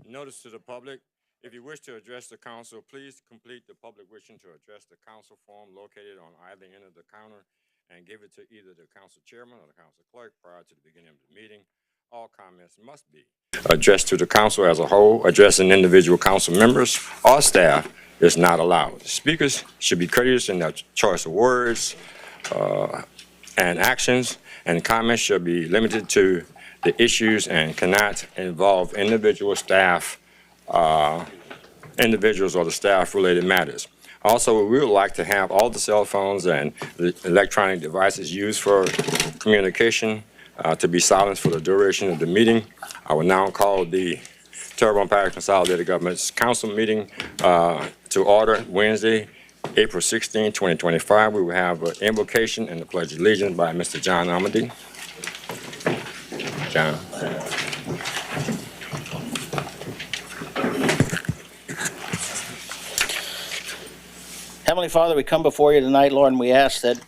Notice to the public, if you wish to address the council, please complete the public wishing to address the council form located on either end of the counter and give it to either the council chairman or the council clerk prior to the beginning of the meeting. All comments must be addressed to the council as a whole. Addressing individual council members or staff is not allowed. Speakers should be courteous in their choice of words and actions, and comments should be limited to the issues and cannot involve individuals or the staff-related matters. Also, we would like to have all the cell phones and the electronic devices used for communication to be silenced for the duration of the meeting. I will now call the Terrebonne Parish Consolidated Governments Council meeting to order Wednesday, April 16, 2025. We will have an invocation and the Pledge of Allegiance by Mr. John Amity. John. Heavenly Father, we come before you tonight, Lord, and we ask that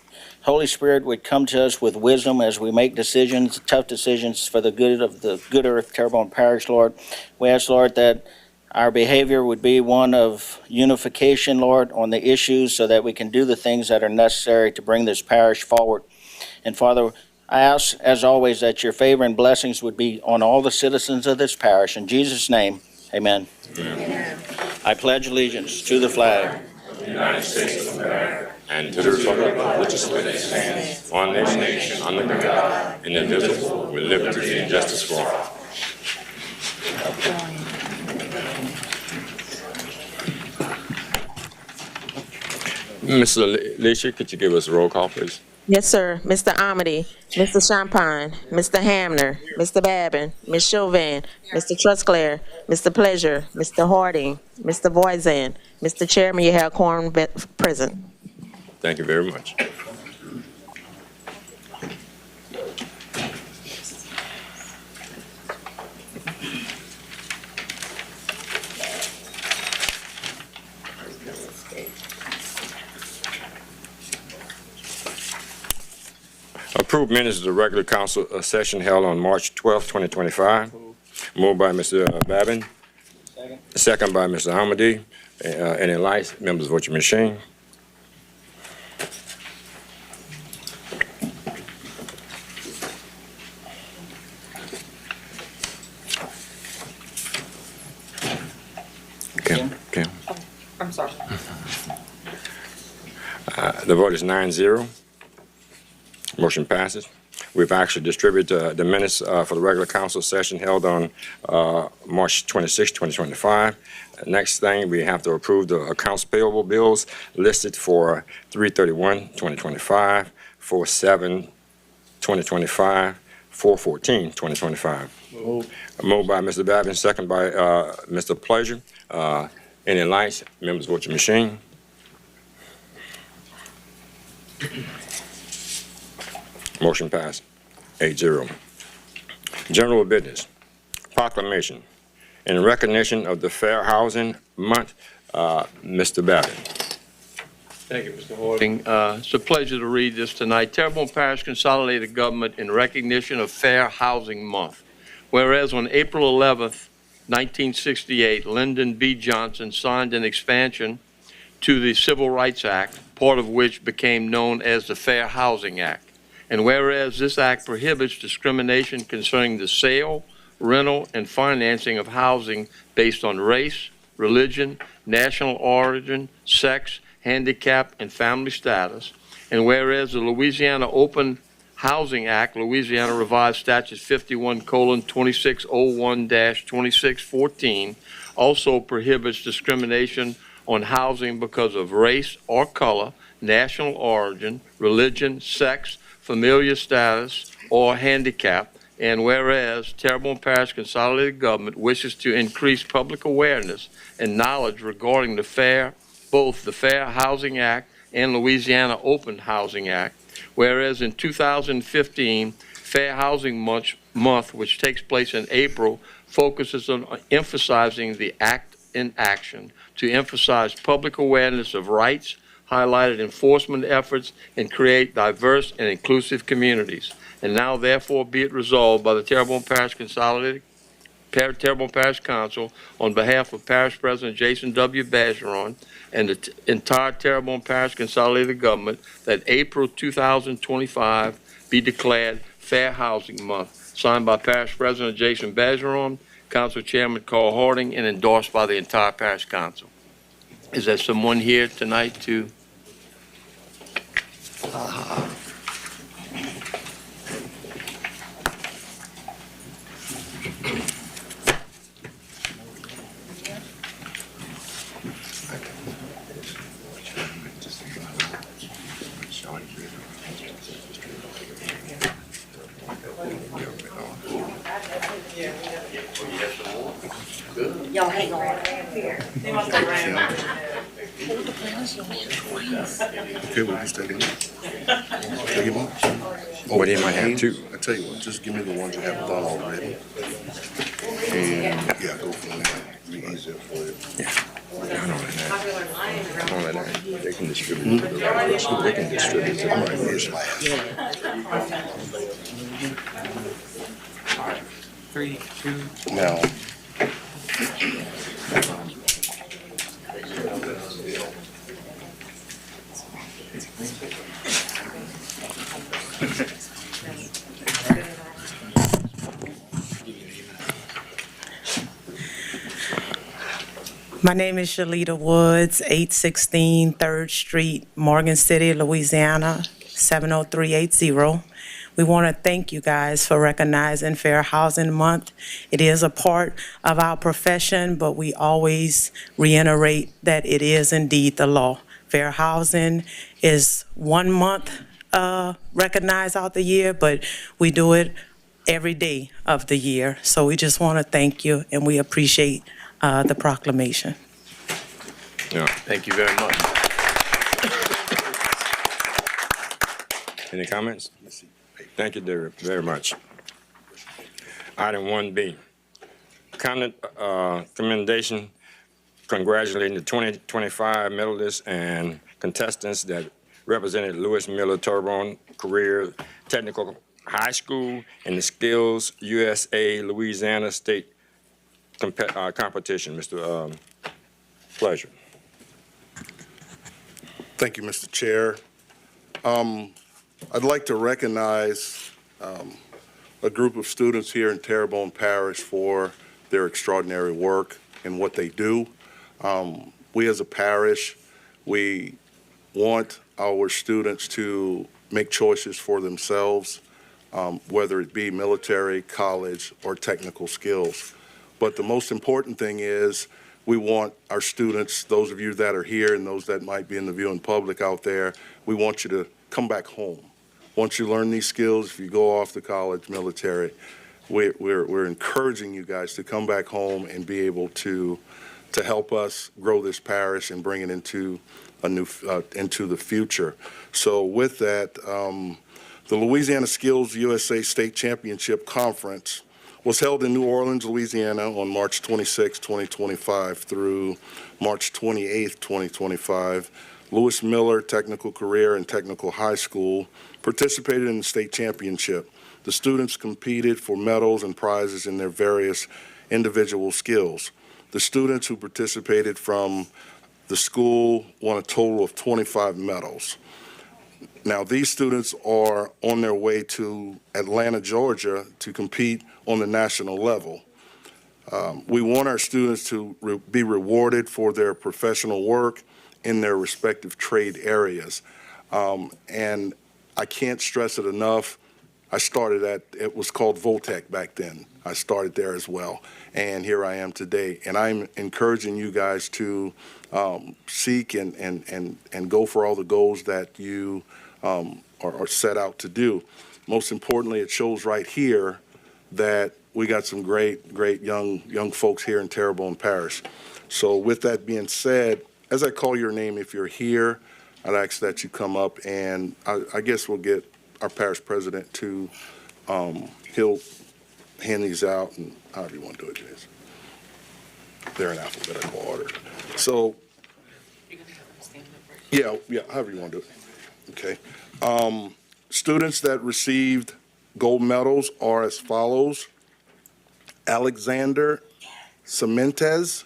Holy Spirit would come to us with wisdom as we make decisions, tough decisions for the good of the good earth, Terrebonne Parish, Lord. We ask, Lord, that our behavior would be one of unification, Lord, on the issues so that we can do the things that are necessary to bring this parish forward. And Father, I ask, as always, that your favor and blessings would be on all the citizens of this parish. In Jesus' name, amen. Amen. I pledge allegiance to the flag of the United States of America and to the republic which is stands one nation under God, indivisible, with liberty and justice for all. Mr. Alicia, could you give us a roll call, please? Yes, sir. Mr. Amity, Mr. Champagne, Mr. Hamner, Mr. Babin, Ms. Chauvin, Mr. Trusclair, Mr. Pleasure, Mr. Harding, Mr. Voisin. Mr. Chairman, you have quorum present. Thank you very much. Approved minutes of the regular council session held on March 12, 2025. Moved by Mr. Babin. Second by Mr. Hamady. Any lights? Members, vote your machine. Okay. Oh, I'm sorry. The vote is 9-0. Motion passes. We've actually distributed the minutes for the regular council session held on March 26, 2025. Next thing, we have to approve the accounts payable bills listed for 3/31/2025, 4/7/2025, 4/14/2025. Moved by Mr. Babin, second by Mr. Pleasure. Any lights? Members, vote your machine. Motion passed, 8-0. General business, proclamation. In recognition of the Fair Housing Month, Mr. Babin. Thank you, Mr. Harding. It's a pleasure to read this tonight. Terrebonne Parish Consolidated Government in recognition of Fair Housing Month. Whereas on April 11th, 1968, Lyndon B. Johnson signed an expansion to the Civil Rights Act, part of which became known as the Fair Housing Act. And whereas this act prohibits discrimination concerning the sale, rental, and financing of housing based on race, religion, national origin, sex, handicap, and family status. And whereas the Louisiana Open Housing Act, Louisiana Revised Statutes 51:2601-2614, also prohibits discrimination on housing because of race or color, national origin, religion, sex, familial status, or handicap. And whereas Terrebonne Parish Consolidated Government wishes to increase public awareness and knowledge regarding both the Fair Housing Act and Louisiana Open Housing Act. Whereas in 2015, Fair Housing Month, which takes place in April, focuses on emphasizing the act in action to emphasize public awareness of rights, highlighted enforcement efforts, and create diverse and inclusive communities. And now, therefore, be it resolved by the Terrebonne Parish Consolidated Terrebonne Parish Council on behalf of Parish President Jason W. Bergeron and the entire Terrebonne Parish Consolidated Government that April 2025 be declared Fair Housing Month, signed by Parish President Jason Bergeron, Council Chairman Carl Harding, and endorsed by the entire Parish Council. Is there someone here tonight to? Y'all hang on. Okay, well, just take it. Take it on. Well, they might have two. I tell you what, just give me the ones you have done already. And, yeah, go from there. It'll be easier for you. Only that, they can distribute. They can distribute to I'm the right first last. All right, 3, 2. Now, My name is Shalita Woods, 816 3rd Street, Morgan City, Louisiana, 70380. We want to thank you guys for recognizing Fair Housing Month. It is a part of our profession, but we always reiterate that it is indeed the law. Fair housing is 1 month recognized out the year, but we do it every day of the year. So we just want to thank you, and we appreciate the proclamation. Yeah. Thank you very much. Any comments? Thank you very much. Item 1B, commendation congratulating the 2025 medalists and contestants that represented Lewis Miller Terrebonne Career Technical High School in the Skills USA Louisiana State competition. Mr. Pleasure. thank you, Mr. Chair. I'd like to recognize a group of students here in Terrebonne Parish for their extraordinary work and what they do. We as a parish, we want our students to make choices for themselves, whether it be military, college, or technical skills. But the most important thing is we want our students, those of you that are here and those that might be in the viewing public out there, we want you to come back home. Once you learn these skills, if you go off to college, military, we're encouraging you guys to come back home and be able to help us grow this parish and bring it into into the future. So with that, the Louisiana Skills USA State Championship Conference was held in New Orleans, Louisiana on March 26, 2025 through March 28, 2025. Lewis Miller Technical Career and Technical High School participated in the state championship. The students competed for medals and prizes in their various individual skills. The students who participated from the school won a total of 25 medals. Now, these students are on their way to Atlanta, Georgia to compete on the national level. We want our students to be rewarded for their professional work in their respective trade areas. And I can't stress it enough. I started at, it was called Voltec back then. I started there as well. And here I am today. And I'm encouraging you guys to seek and go for all the goals that you are set out to do. Most importantly, it shows right here that we got some great young folks here in Terrebonne Parish. So with that being said, as I call your name, if you're here, I'd ask that you come up, and I guess we'll get our parish president to, he'll hand these out, and however you want to do it, Jason. They're in alphabetical order. So, yeah, however you want to do it. Okay. Students that received gold medals are as follows. Alexander Sementes.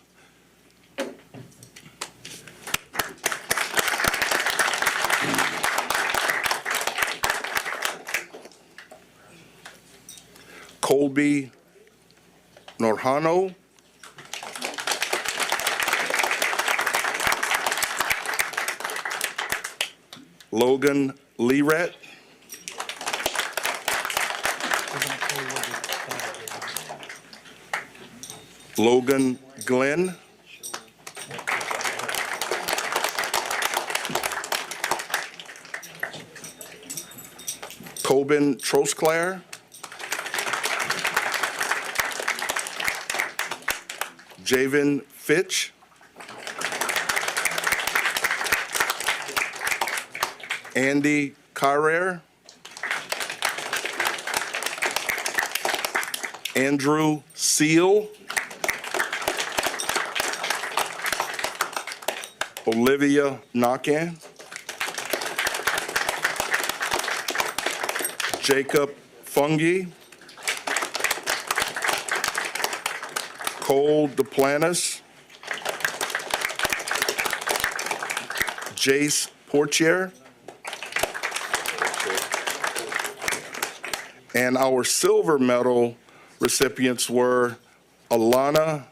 Colby Norjano. Logan Lerat. Logan Glenn. Tobin Trosclair. Javen Fitch. Andy Carrere. Andrew Seal. Olivia Nakan. Jacob Fungi. Cole Duplantis. Jace Portier. And our silver medal recipients were Alana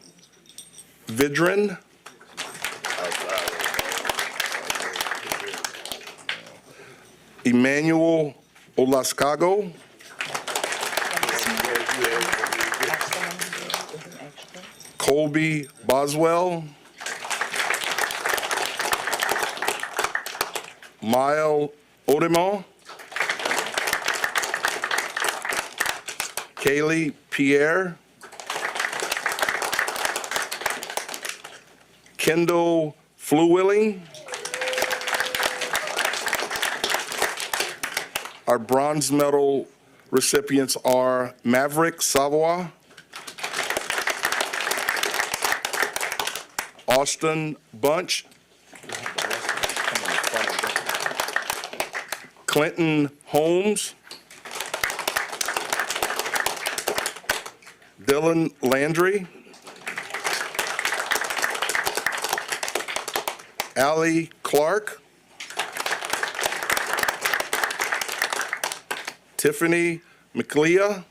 Vidrin, Emmanuel Olascago, Colby Boswell, Mile Odemont, Kaylee Pierre, Kendall Fluwilling. Our bronze medal recipients are Maverick Savoy, Austin Bunch, Clinton Holmes, Dylan Landry, Allie Clark, Tiffany McLeah,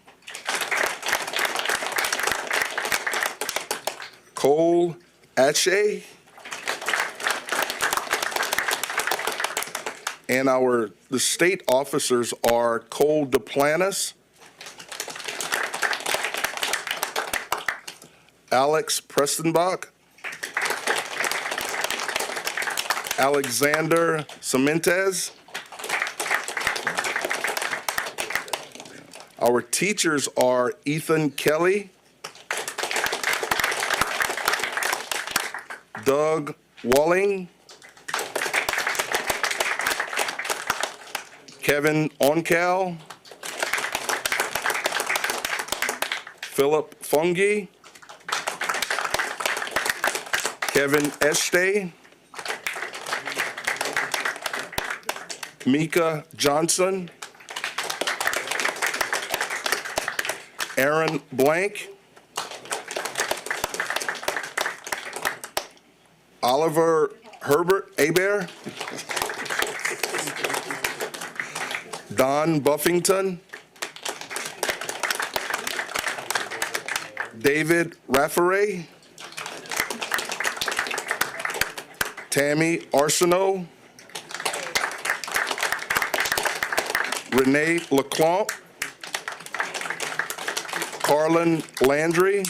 Cole Ache, and the state officers are Cole Duplantis, Alex Prestonbach, Alexander Sementes. Our teachers are Ethan Kelly, Doug Walling, Kevin Oncal, Philip Fungi, Kevin Este, Mika Johnson, Aaron Blank, Oliver Herbert Hebert, Don Buffington, David Raffaray, Tammy Arsenault, Renee Leclerc, Carlin Landry,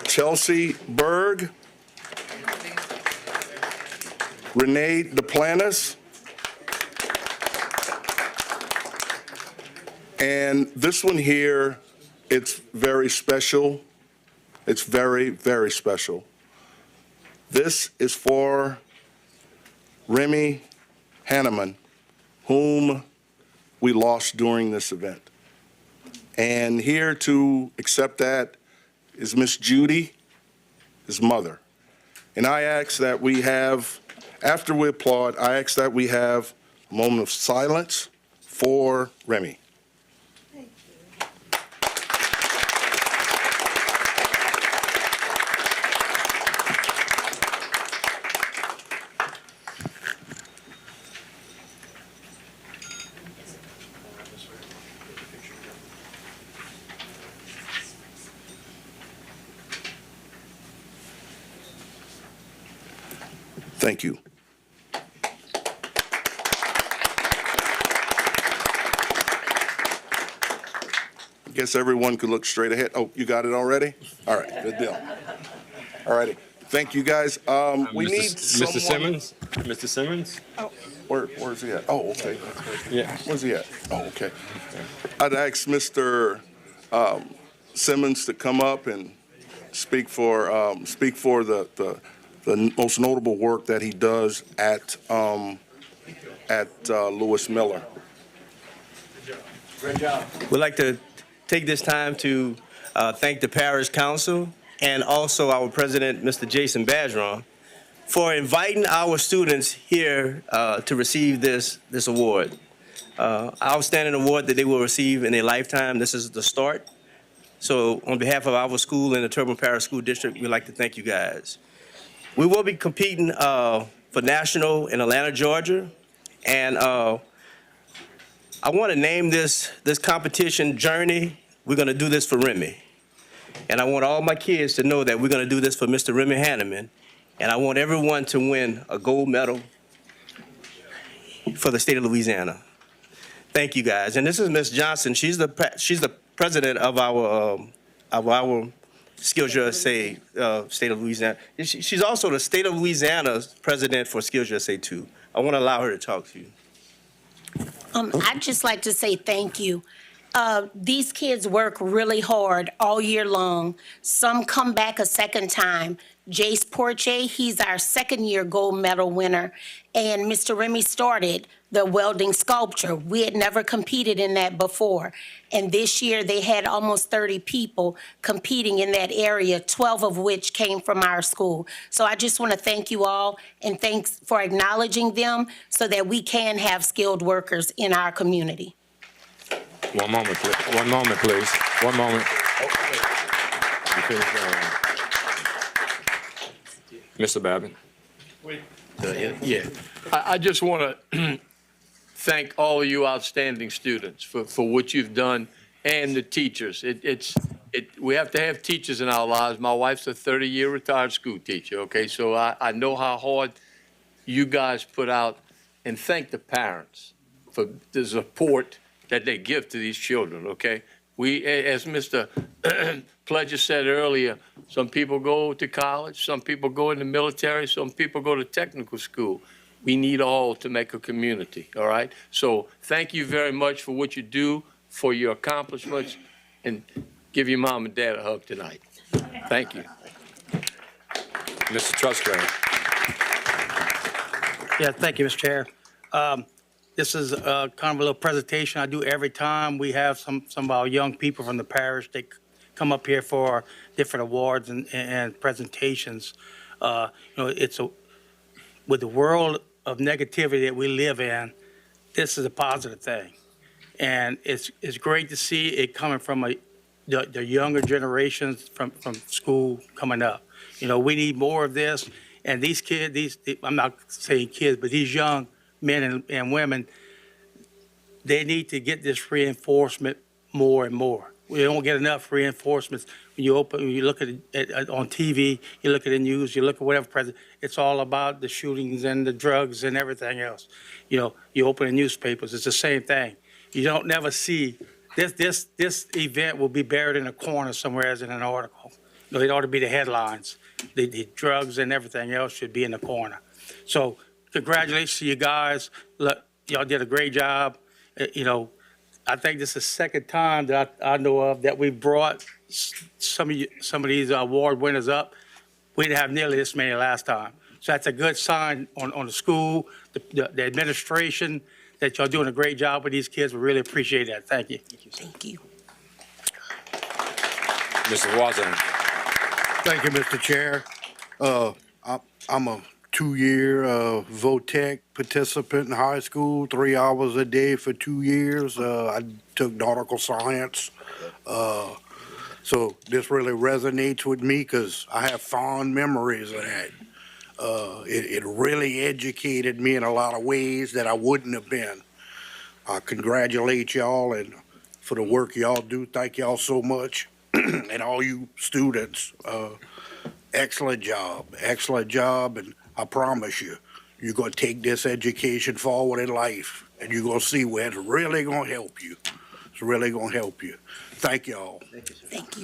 Chelsea Berg, Renee Duplantis, and this one here, it's very special. It's very, very special. This is for Remy Hanneman, whom we lost during this event. And here to accept that is Miss Judy, his mother. And I ask that we have, after we applaud, I ask that we have a moment of silence for Remy. Thank you. I guess everyone could look straight ahead. Oh, you got it already? All right, good deal. All righty. Thank you, guys. We need Mr. someone. Simmons? Mr. Simmons? Where's he at? Oh, okay. Yeah. Where's he at? Oh, okay. I'd ask Mr. Simmons to come up and speak for the most notable work that he does at Lewis Miller. We'd like to take this time to thank the Parish Council and also our President, Mr. Jason Badron, for inviting our students here to receive this award. Outstanding award that they will receive in their lifetime. This is the start. So on behalf of our school and the Terrebonne Parish School District, we'd like to thank you guys. We will be competing for national in Atlanta, Georgia, and I want to name this competition Journey. We're going to do this for Remy. And I want all my kids to know that we're going to do this for Mr. Remy Hanneman. And I want everyone to win a gold medal for the state of Louisiana. Thank you, guys. And this is Ms. Johnson. She's the president of our Skills USA state of Louisiana. She's also the state of Louisiana's president for Skills USA too. I want to allow her to talk to you. I'd just like to say thank you. These kids work really hard all year long. Some come back a second time. Jace Porche, he's our second-year gold medal winner. And Mr. Remy started the welding sculpture. We had never competed in that before. And this year, they had almost 30 people competing in that area, 12 of which came from our school. So I just want to thank you all, and thanks for acknowledging them so that we can have skilled workers in our community. One moment, please. One moment, please. One moment. Mr. Babin. Yeah, I just want to thank all of you outstanding students for what you've done, and the teachers. We have to have teachers in our lives. My wife's a 30-year retired school teacher, okay? So I know how hard you guys put out, and thank the parents for the support that they give to these children, okay? We, as Mr. Pledger said earlier, some people go to college, some people go in the military, some people go to technical school. We need all to make a community, all right? So thank you very much for what you do, for your accomplishments, and give your mom and dad a hug tonight. Thank you. Mr. Trusclair. Yeah, thank you, Mr. Chair. This is kind of a little presentation I do every time we have some of our young people from the parish. They come up here for different awards and presentations. With the world of negativity that we live in, this is a positive thing. And it's great to see it coming from the younger generations from school coming up. You know, we need more of this. And these kids, I'm not saying kids, but these young men and women, they need to get this reinforcement more and more. We don't get enough reinforcements. When you look at it on TV, you look at the news, you look at whatever, it's all about the shootings and the drugs and everything else. You know, you open the newspapers, it's the same thing. You don't never see, this event will be buried in a corner somewhere as in an article. No, it ought to be the headlines. The drugs and everything else should be in the corner. So congratulations to you guys. Look, y'all did a great job. You know, I think this is the second time that I know of that we brought some of these award winners up. We didn't have nearly this many last time. So that's a good sign on the school, the administration, that y'all doing a great job with these kids. We really appreciate that. Thank you. Thank you. Mr. Watson. Thank you, Mr. Chair. I'm a 2-year VOTEC participant in high school, 3 hours a day for 2 years. I took nautical science. So this really resonates with me because I have fond memories of that. It really educated me in a lot of ways that I wouldn't have been. I congratulate y'all and for the work y'all do. Thank y'all so much. And all you students, excellent job, and I promise you, you're going to take this education forward in life, and you're going to see where it's really going to help you. It's really going to help you. Thank you all. Thank you.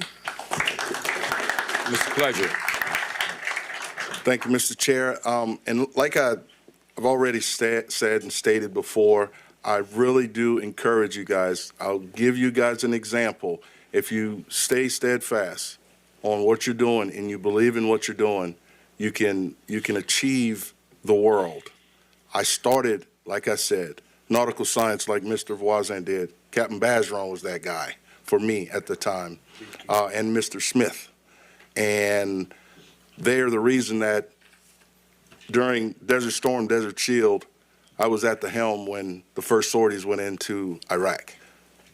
Mr. Pleasure. Thank you, Mr. Chair. And like I've already said and stated before, I really do encourage you guys. I'll give you guys an example. If you stay steadfast on what you're doing and you believe in what you're doing, you can achieve the world. I started, like I said, nautical science like Mr. Voisin did. Captain Bazeron was that guy for me at the time, and Mr. Smith. And they are the reason that during Desert Storm, Desert Shield, I was at the helm when the first sorties went into Iraq.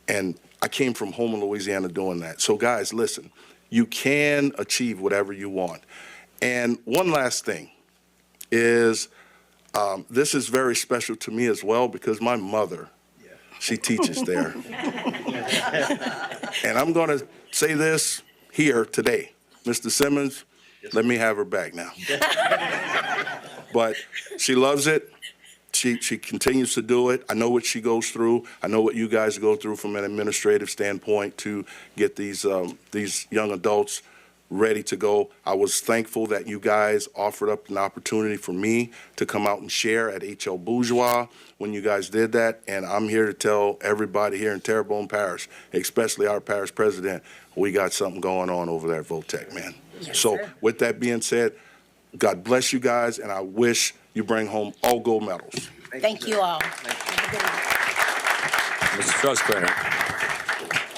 And I came from home in Louisiana doing that. So guys, listen, you can achieve whatever you want. And one last thing is, this is very special to me as well because my mother, she teaches there. And I'm going to say this here today. Mr. Simmons, let me have her back now. But she loves it. She continues to do it. I know what she goes through. I know what you guys go through from an administrative standpoint to get these young adults ready to go. I was thankful that you guys offered up an opportunity for me to come out and share at HL Bourgeois when you guys did that. And I'm here to tell everybody here in Terrebonne Parish, especially our parish president, we got something going on over there at Votech, man. Yes, so sir. With that being said, God bless you guys, and I wish you bring home all gold medals. Thank you all. Mr. Trustclair.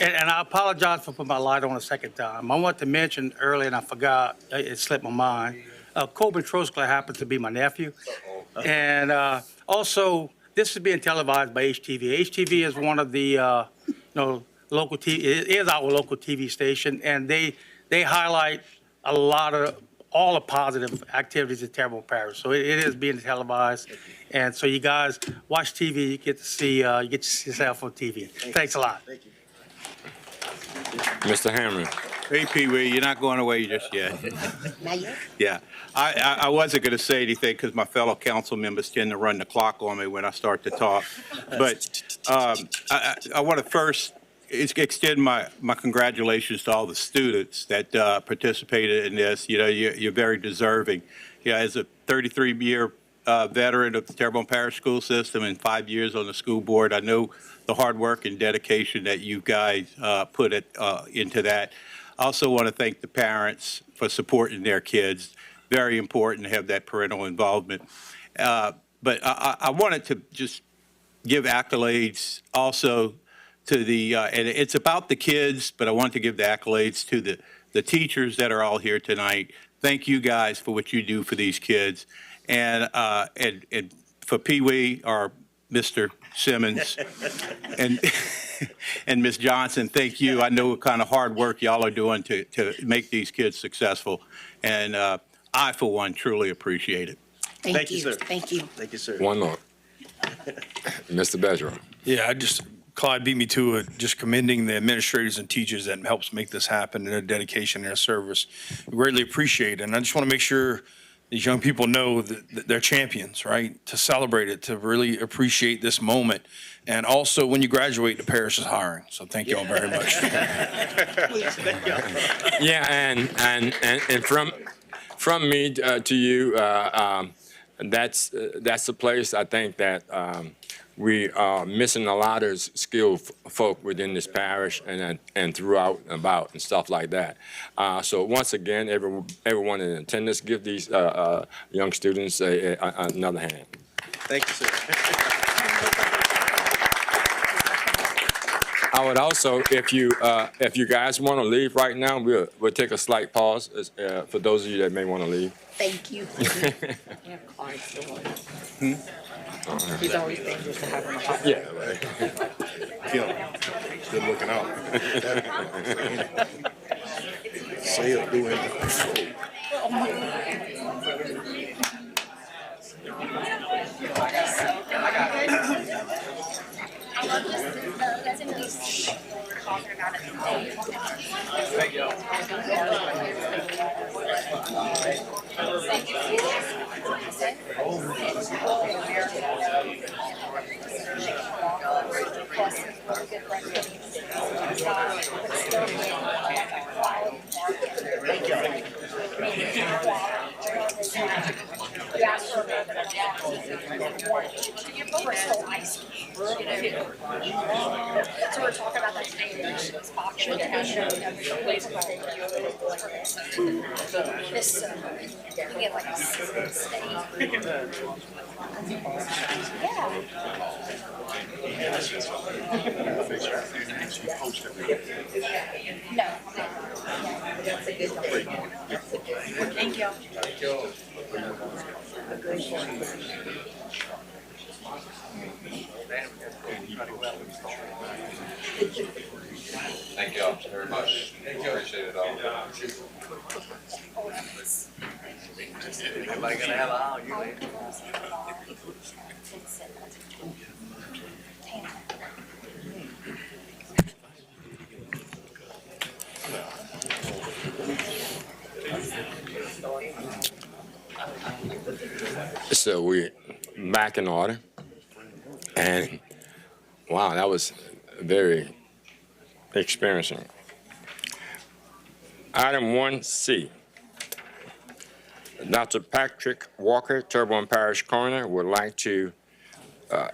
And I apologize for putting my light on a second time. I want to mention earlier, and I forgot, it slipped my mind. Coben Trostclair happens to be my nephew. And also, this is being televised by HTV. HTV is one of the, local TV, it is our local TV station, and they highlight all the positive activities in Terrebonne Parish. So it is being televised. And so you guys watch TV, you get to see yourself on TV. Thanks a lot. Thank you. Mr. Hammer. Hey, Pee Wee, you're not going away just yet. Not yet? Yeah. I wasn't going to say anything because my fellow council members tend to run the clock on me when I start to talk. But I want to first extend my congratulations to all the students that participated in this. You know, you're very deserving. Yeah, as a 33-year veteran of the Terrebonne Parish school system and 5 years on the school board, I know the hard work and dedication that you guys put into that. I also want to thank the parents for supporting their kids. Very important to have that parental involvement. But I wanted to just give accolades also to the, and it's about the kids, but I want to give the accolades to the teachers that are all here tonight. Thank you guys for what you do for these kids. And for Pee Wee, or Mr. Simmons, and Ms. Johnson, thank you. I know what kind of hard work y'all are doing to make these kids successful. And I, for one, truly appreciate it. Thank you, sir. Thank you. Thank you, sir. One more. Mr. Bazeron. Yeah, Clyde beat me to it, just commending the administrators and teachers that helps make this happen and their dedication and their service. We greatly appreciate it. And I just want to make sure these young people know that they're champions, right? To celebrate it, to really appreciate this moment. And also, when you graduate, the parish is hiring. So thank you all very much. Yeah, and from me to you, that's the place I think that we are missing a lot of skilled folk within this parish and throughout and about and stuff like that. So once again, everyone in attendance, give these young students another hand. Thank you, sir. I would also, if you guys want to leave right now, we'll take a slight pause for those of you that may want to leave. Thank you. He's always dangerous to have him. Yeah, right. Good looking out. Say it, do it. Thank you. Thank you. Thank you all very much. Appreciate it all. Everybody gonna have all you later. So we're back in order. And wow, that was very experiencing. Item 1C. Dr. Patrick Walker, Terrebonne Parish Coroner, would like to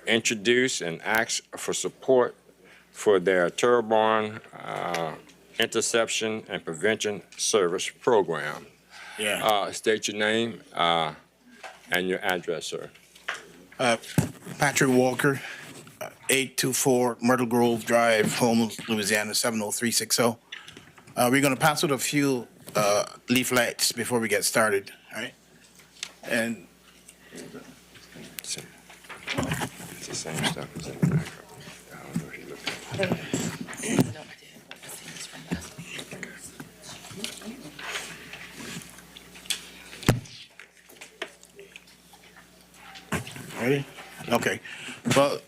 introduce and ask for support for their Terrebonne Interception and Prevention Service Program. Yeah. State your name and your address, sir. Patrick Walker, 824 Myrtle Grove Drive, Homer, Louisiana, 70360. We're going to pass out a few leaflets before we get started, all right? And It's the same stuff as in the backup. I don't know if you looked at it. ready? Okay. Well,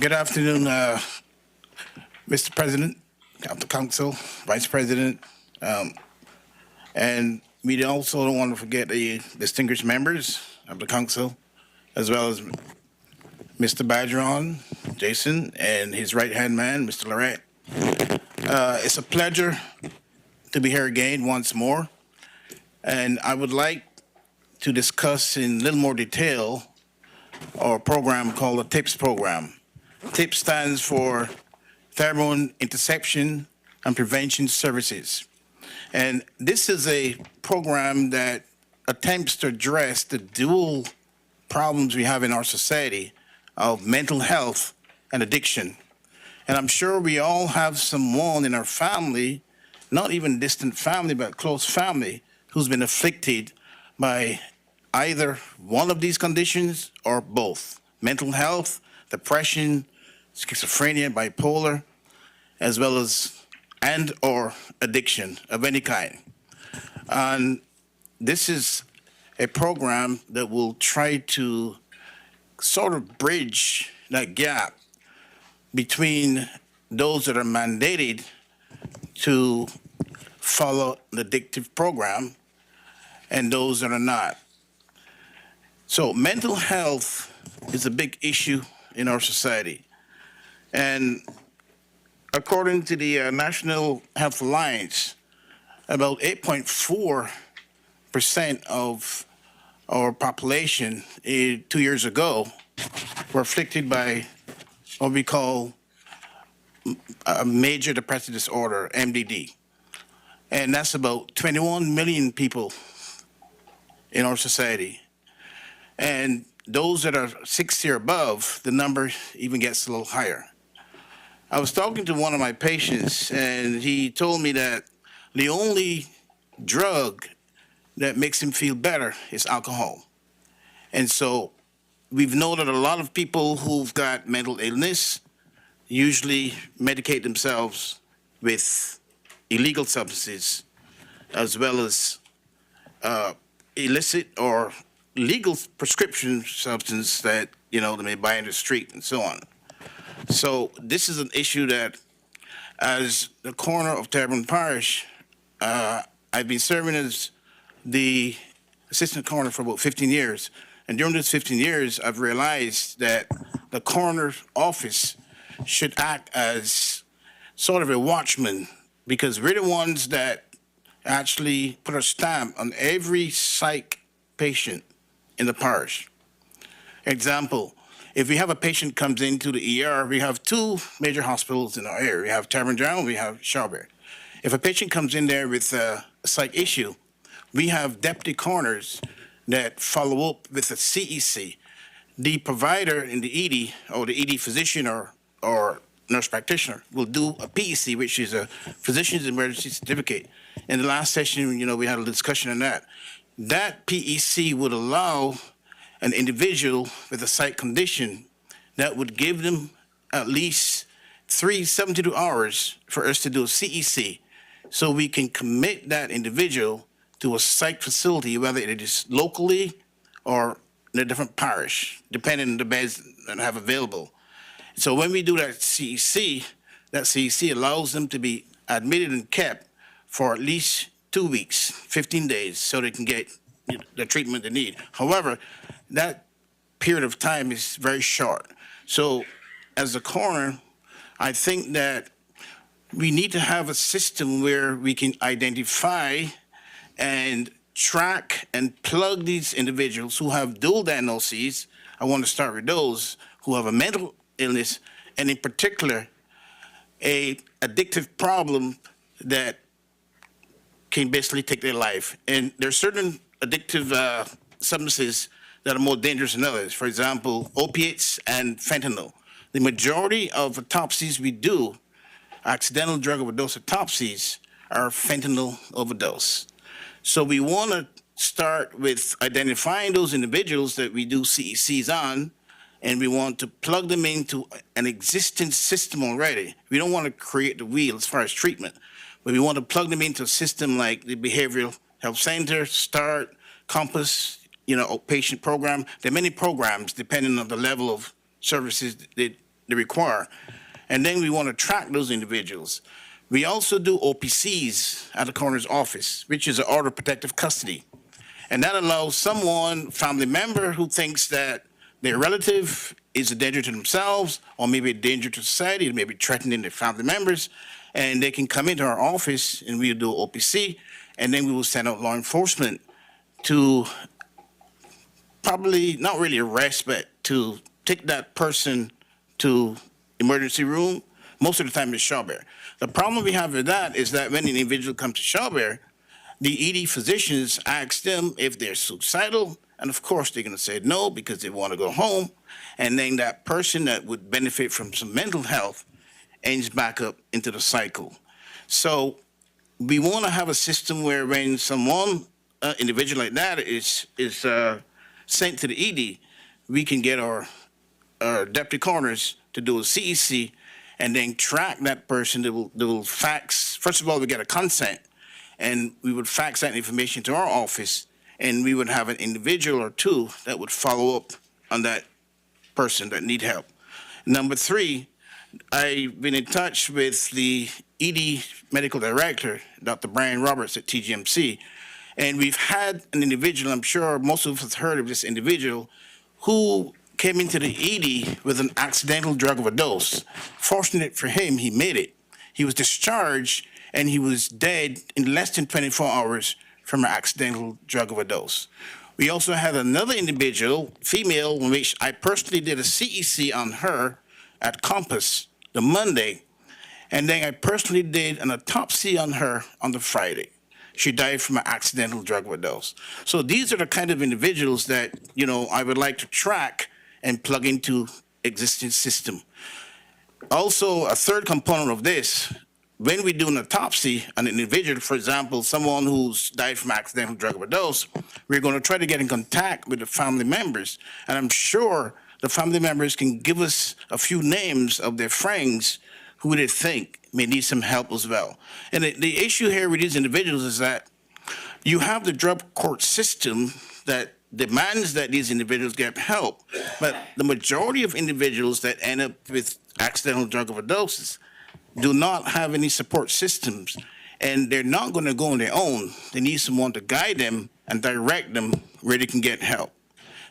good afternoon, Mr. President, Council, Vice President, and we also don't want to forget the distinguished members of the council, as well as Mr. Badron, Jason, and his right-hand man, Mr. Lorette. It's a pleasure to be here again once more, and I would like to discuss in a little more detail our program called the TIPS program. TIPS stands for Terrebonne Interception and Prevention Services. And this is a program that attempts to address the dual problems we have in our society of mental health and addiction. And I'm sure we all have someone in our family, not even distant family, but close family, who's been afflicted by either one of these conditions or both: mental health, depression, schizophrenia, bipolar, as well as and or addiction of any kind. And this is a program that will try to sort of bridge that gap between those that are mandated to follow the addictive program and those that are not. So mental health is a big issue in our society. And according to the National Health Alliance, about 8.4% of our population 2 years ago were afflicted by what we call a major depressive disorder, MDD. And that's about 21 million people in our society. And those that are 60 or above, the number even gets a little higher. I was talking to one of my patients, and he told me that the only drug that makes him feel better is alcohol. And so we've known that a lot of people who've got mental illness usually medicate themselves with illegal substances, as well as illicit or legal prescription substance that, they may buy in the street and so on. So this is an issue that, as the coroner of Terrebonne Parish, I've been serving as the assistant coroner for about 15 years. And during those 15 years, I've realized that the coroner's office should act as sort of a watchman, because we're the ones that actually put a stamp on every psych patient in the parish. Example, if we have a patient comes into the ER, we have two major hospitals in our area. We have Terrebonne, we have Shelby. If a patient comes in there with a psych issue, we have deputy coroners that follow up with a CEC. The provider in the ED, or the ED physician or nurse practitioner, will do a PEC, which is a physician's emergency certificate. In the last session, we had a discussion on that. That PEC would allow an individual with a psych condition that would give them at least 72 hours for us to do a CEC, so we can commit that individual to a psych facility, whether it is locally or in a different parish, depending on the beds that I have available. So when we do that CEC allows them to be admitted and kept for at least 2 weeks, 15 days, so they can get the treatment they need. However, that period of time is very short. So as a coroner, I think that we need to have a system where we can identify and track and plug these individuals who have dual diagnoses. I want to start with those who have a mental illness, and in particular, a addictive problem that can basically take their life. And there are certain addictive substances that are more dangerous than others. For example, opiates and fentanyl. The majority of autopsies we do, accidental drug overdose autopsies, are fentanyl overdose. So we want to start with identifying those individuals that we do CECs on, and we want to plug them into an existing system already. We don't want to create the wheel as far as treatment, but we want to plug them into a system like the Behavioral Health Center, START, Compass, outpatient program. There are many programs depending on the level of services that they require. And then we want to track those individuals. We also do OPCs at the coroner's office, which is an order of protective custody. And that allows someone, family member, who thinks that their relative is a danger to themselves or maybe a danger to society, maybe threatening their family members, and they can come into our office and we'll do OPC, and then we will send out law enforcement to probably not really arrest, but to take that person to emergency room. Most of the time it's Shelby. The problem we have with that is that when an individual comes to Shelby, the ED physicians ask them if they're suicidal, and of course they're going to say no because they want to go home, and then that person that would benefit from some mental health ends back up into the cycle. So we want to have a system where when someone, individual like that is sent to the ED, we can get our deputy coroners to do a CEC and then track that person. They will fax. First of all, we get a consent, and we would fax that information to our office, and we would have an individual or two that would follow up on that person that need help. Number three, I've been in touch with the ED medical director, Dr. Brian Roberts at TGMC, and we've had an individual, I'm sure most of us have heard of this individual, who came into the ED with an accidental drug overdose. Fortunate for him, he made it. He was discharged, and he was dead in less than 24 hours from an accidental drug overdose. We also had another individual, female, in which I personally did a CEC on her at Compass the Monday, and then I personally did an autopsy on her on the Friday. She died from an accidental drug overdose. So these are the kind of individuals that, I would like to track and plug into existing system. Also, a third component of this, when we do an autopsy on an individual, for example, someone who's died from accidental drug overdose, we're going to try to get in contact with the family members. And I'm sure the family members can give us a few names of their friends who they think may need some help as well. And the issue here with these individuals is that you have the drug court system that demands that these individuals get help, but the majority of individuals that end up with accidental drug overdoses do not have any support systems, and they're not going to go on their own. They need someone to guide them and direct them where they can get help.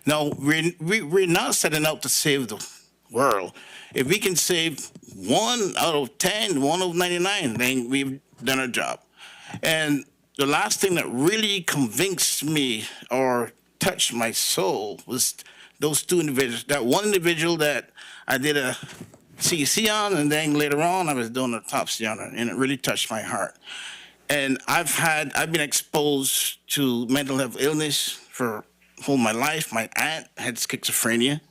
Now, we're not setting out to save the world. If we can save 1 out of 10, 1 out of 99, then we've done our job. And the last thing that really convinced me or touched my soul was those two individuals. That one individual that I did a CEC on, and then later on I was doing a autopsy on it, and it really touched my heart. And I've been exposed to mental health illness for all my life. My aunt had schizophrenia,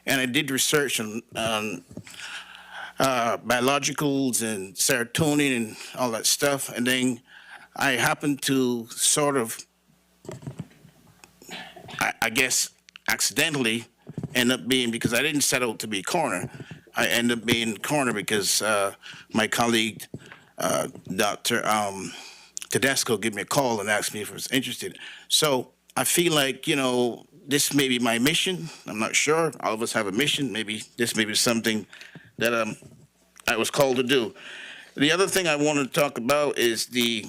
and I did research on biologicals and serotonin and all that stuff. And then I happened to sort of, I guess, accidentally end up being, because I didn't set out to be coroner, I ended up being coroner because my colleague, Dr. Tedesco, gave me a call and asked me if I was interested. So I feel like, this may be my mission. I'm not sure. All of us have a mission. Maybe this may be something that I was called to do. The other thing I want to talk about is the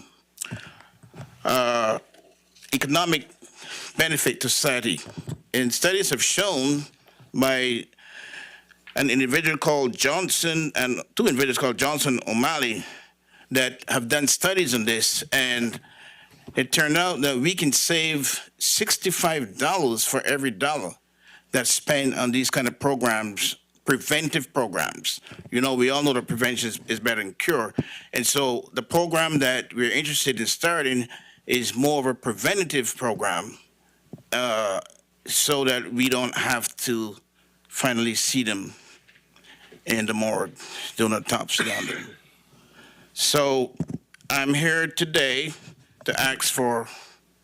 economic benefit to society. And studies have shown by an individual called Johnson and two individuals called Johnson and O'Malley that have done studies on this, and it turned out that we can save $65 for every dollar that's spent on these kind of programs, preventive programs. We all know that prevention is better than cure. And so the program that we're interested in starting is more of a preventative program, so that we don't have to finally see them in the morgue doing autopsy on them. So I'm here today to ask for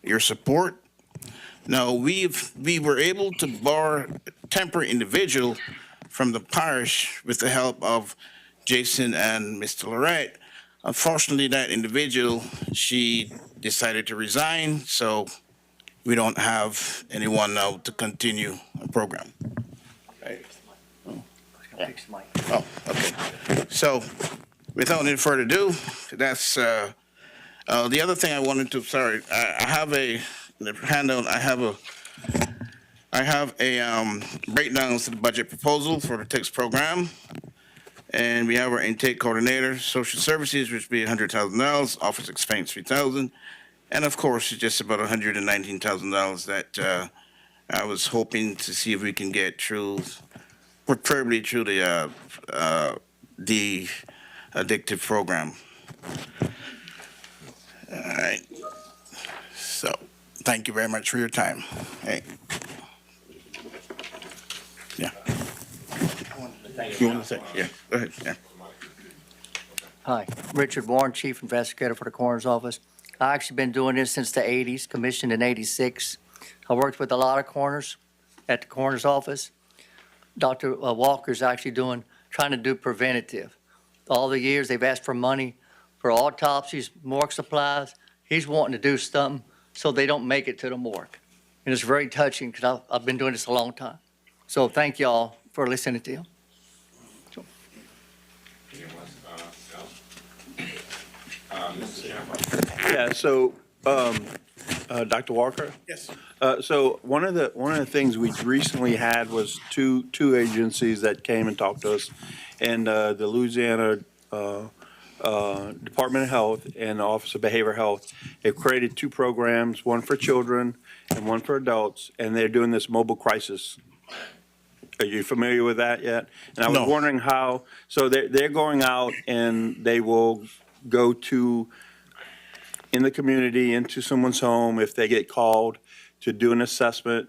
your support. Now, we were able to borrow a temporary individual from the parish with the help of Jason and Mr. Lorette. Unfortunately, that individual, she decided to resign, so we don't have anyone now to continue the program. Right? Oh, okay. So, without any further ado, that's the other thing I wanted to. Sorry, I have a handout. I have a breakdown to the budget proposal for the TICS program, and we have our intake coordinator, social services, which would be $100,000, office expense $3,000, and of course, it's just about $119,000 that I was hoping to see if we can get through, preferably through the addictive program. All right. So, thank you very much for your time. Hey. Yeah. You want to say? Yeah. Go ahead. Yeah. Hi, Richard Warren, Chief Investigator for the Coroner's Office. I've actually been doing this since the 80s, commissioned in 86. I worked with a lot of coroners at the Coroner's Office. Dr. Walker's actually trying to do preventative. All the years they've asked for money for autopsies, morgue supplies. He's wanting to do something so they don't make it to the morgue. And it's very touching because I've been doing this a long time. So thank y'all for listening to him. Yeah, so, Dr. Walker? Yes. So one of the things we recently had was two agencies that came and talked to us, and the Louisiana Department of Health and the Office of Behavioral Health have created two programs, one for children and one for adults, and they're doing this mobile crisis. Are you familiar with that yet? And I was wondering how. So they're going out and they will go to in the community into someone's home if they get called to do an assessment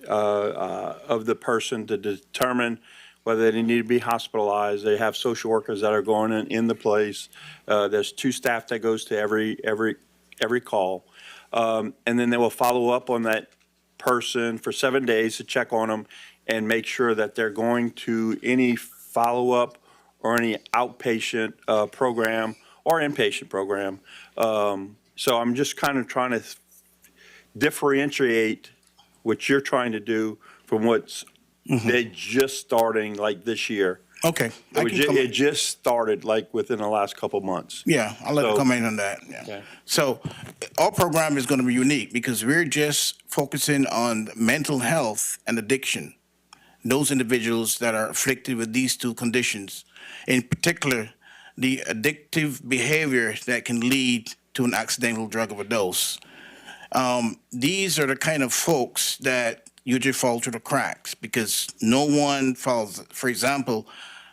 of the person to determine whether they need to be hospitalized. They have social workers that are going in the place. There's 2 staff that goes to every call. And then they will follow up on that person for 7 days to check on them and make sure that they're going to any follow-up or any outpatient program or inpatient program. So I'm just kind of trying to differentiate what you're trying to do from what's they're just starting like this year. Okay. I can It comment. just started like within the last couple months. Yeah, I'll let you So- comment on that. Yeah. Okay. So our program is going to be unique because we're just focusing on mental health and addiction. Those individuals that are afflicted with these two conditions, in particular, the addictive behavior that can lead to an accidental drug overdose. These are the kind of folks that usually fall through the cracks because no one falls. For example,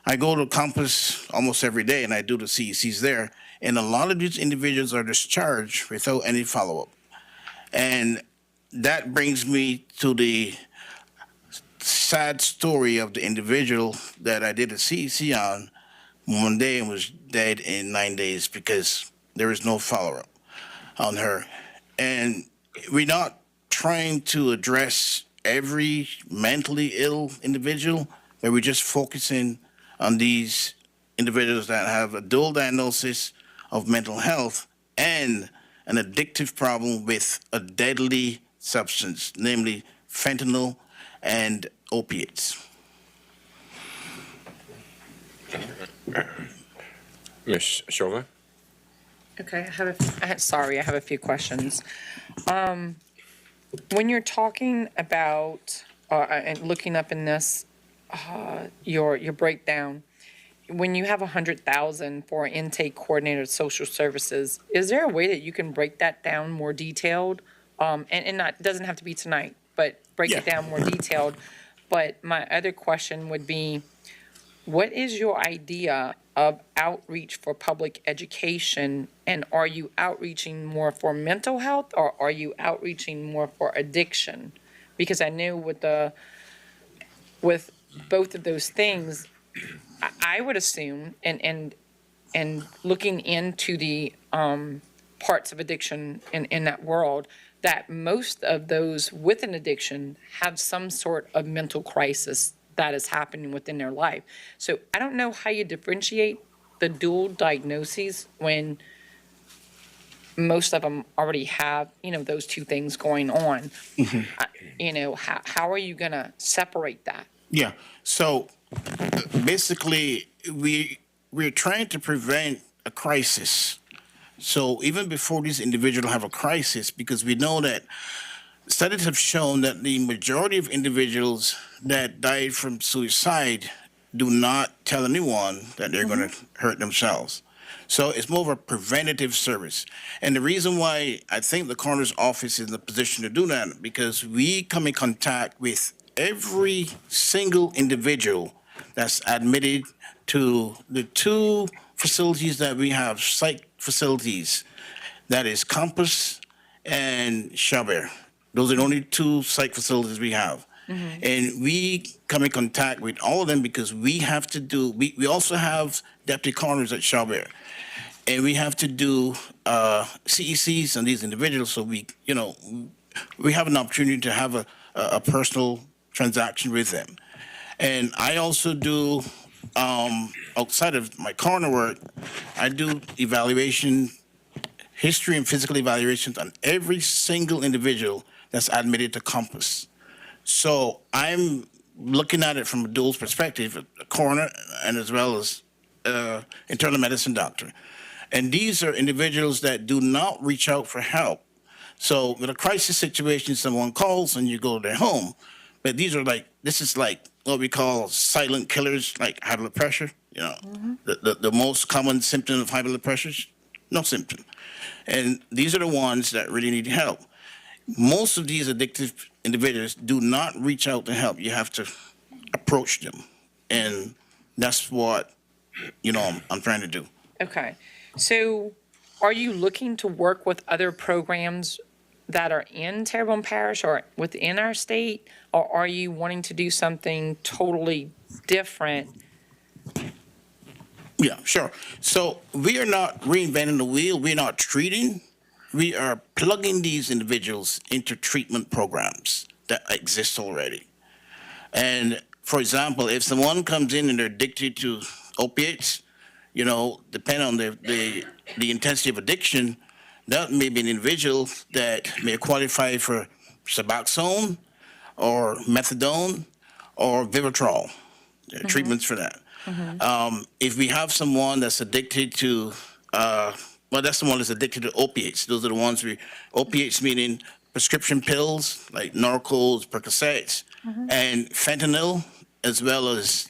I go to campus almost every day and I do the CECs there, and a lot of these individuals are discharged without any follow-up. And that brings me to the sad story of the individual that I did a CEC on one day and was dead in 9 days because there was no follow-up on her. And we're not trying to address every mentally ill individual, but we're just focusing on these individuals that have a dual diagnosis of mental health and an addictive problem with a deadly substance, namely fentanyl and opiates. Ms. Chauvin? Okay, I have a few questions. When you're talking about, and looking up in this, your breakdown, when you have 100,000 for intake coordinator social services, is there a way that you can break that down more detailed? And not, doesn't have to be tonight, but break it down more detailed. But my other question would be, what is your idea of outreach for public education? And are you outreaching more for mental health or are you outreaching more for addiction? Because I knew with both of those things, I would assume, and looking into the parts of addiction in that world, that most of those with an addiction have some sort of mental crisis that is happening within their life. So I don't know how you differentiate the dual diagnoses when most of them already have, those two things going on. How are you gonna separate that? Yeah. So basically, we're trying to prevent a crisis. So even before these individuals have a crisis, because we know that studies have shown that the majority of individuals that died from suicide do not tell anyone that they're going to hurt themselves. So it's more of a preventative service. And the reason why I think the coroner's office is in a position to do that, because we come in contact with every single individual that's admitted to the two facilities that we have, psych facilities, that is Campus and Chabert. Those are the only two psych facilities we have. And we come in contact with all of them because we have to do, we also have deputy coroners at Chabert. And we have to do CECs on these individuals, so we have an opportunity to have a personal transaction with them. And I also do, outside of my coroner work, I do evaluation, history and physical evaluations on every single individual that's admitted to Compass. So I'm looking at it from a dual perspective, a coroner and as well as internal medicine doctor. And these are individuals that do not reach out for help. So with a crisis situation, someone calls and you go to their home. But this is like what we call silent killers, like high blood pressure. The most common symptom of high blood pressure is no symptom. And these are the ones that really need help. Most of these addictive individuals do not reach out to help. You have to approach them. And that's what, I'm trying to do. Okay. So are you looking to work with other programs that are in Terrebonne Parish or within our state? Or are you wanting to do something totally different? Yeah, sure. So we are not reinventing the wheel. We're not treating. We are plugging these individuals into treatment programs that exist already. And for example, if someone comes in and they're addicted to opiates, depending on the intensity of addiction, that may be an individual that may qualify for Suboxone or Methadone or Vivitrol. There are treatments for that. If we have someone that's addicted to, well, that's the one that's addicted to opiates. Those are the ones opiates meaning prescription pills like Norcos, Percocets, and fentanyl, as well as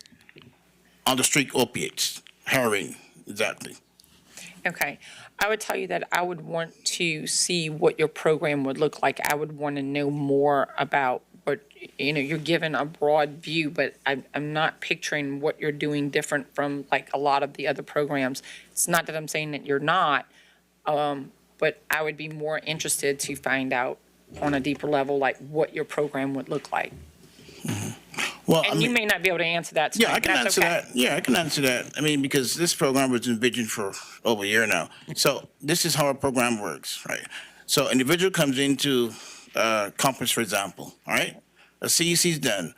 on the street opiates, heroin, exactly. Okay. I would tell you that I would want to see what your program would look like. I would want to know more about what, you're given a broad view, but I'm not picturing what you're doing different from like a lot of the other programs. It's not that I'm saying that you're not, but I would be more interested to find out on a deeper level, like what your program would look like. Well, And you may not be able to answer that tonight. Yeah, I can That's answer okay. that. Yeah, I can answer that. I mean, because this program was envisioned for over a year now. So this is how our program works, right? So individual comes into conference, for example, all right? A CEC is done.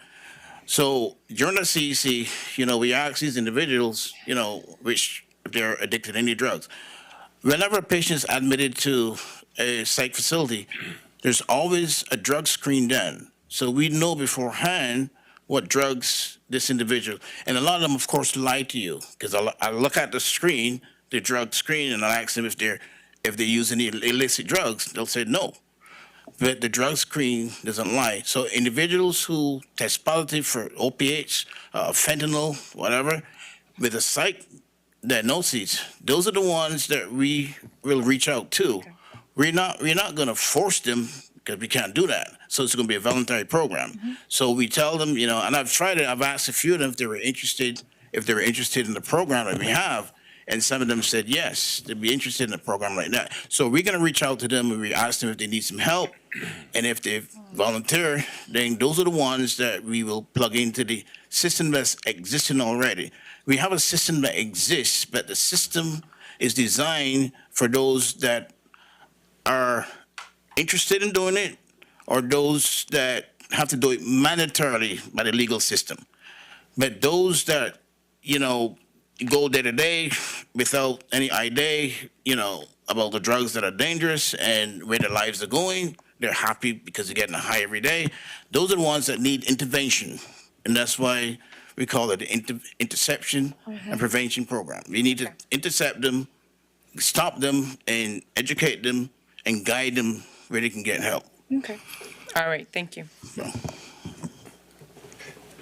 So during the CEC, we ask these individuals, which if they're addicted to any drugs. Whenever a patient is admitted to a psych facility, there's always a drug screen done. So we know beforehand what drugs this individual, and a lot of them, of course, lie to you because I look at the screen, the drug screen, and I ask them if they're using illicit drugs. They'll say no, but the drug screen doesn't lie. So individuals who test positive for opiates, fentanyl, whatever, with a psych diagnosis, those are the ones that we will reach out to. Okay. We're not going to force them because we can't do that. So it's going to be a voluntary program. So we tell them, and I've tried it. I've asked a few of them if they were interested in the program that we have, and some of them said yes, they'd be interested in a program like that. So we're going to reach out to them and we ask them if they need some help, and if they volunteer, then those are the ones that we will plug into the system that's existing already. We have a system that exists, but the system is designed for those that are interested in doing it, or those that have to do it mandatorily by the legal system. But those that, go day to day without any idea, about the drugs that are dangerous and where their lives are going, they're happy because they're getting a high every day. Those are the ones that need intervention. And that's why we call it the interception and prevention program. We need to intercept them, stop them, and educate them and guide them where they can get help. Okay. All right. Thank you.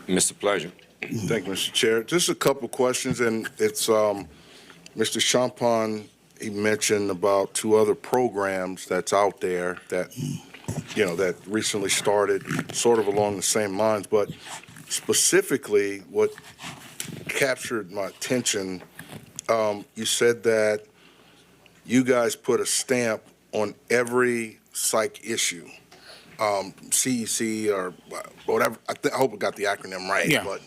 Mr. Pleasure. Thank you, Mr. Chair. Just a couple questions, and it's Mr. Champagne, he mentioned about two other programs that's out there that, that recently started sort of along the same lines, but specifically what captured my attention, you said that you guys put a stamp on every psych issue, CEC or whatever. I hope I got the acronym right. Yeah. But,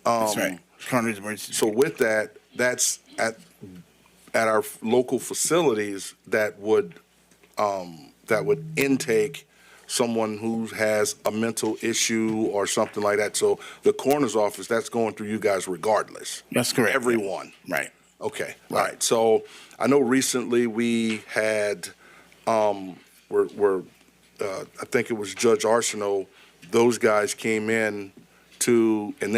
that's right. Coronary emergency. So with that, that's at our local facilities that would intake someone who has a mental issue or something like that. So the coroner's office, that's going through you guys regardless. That's correct. Everyone. Right. Okay. All right. So I know recently we had, I think it was Judge Arsenault, those guys came in and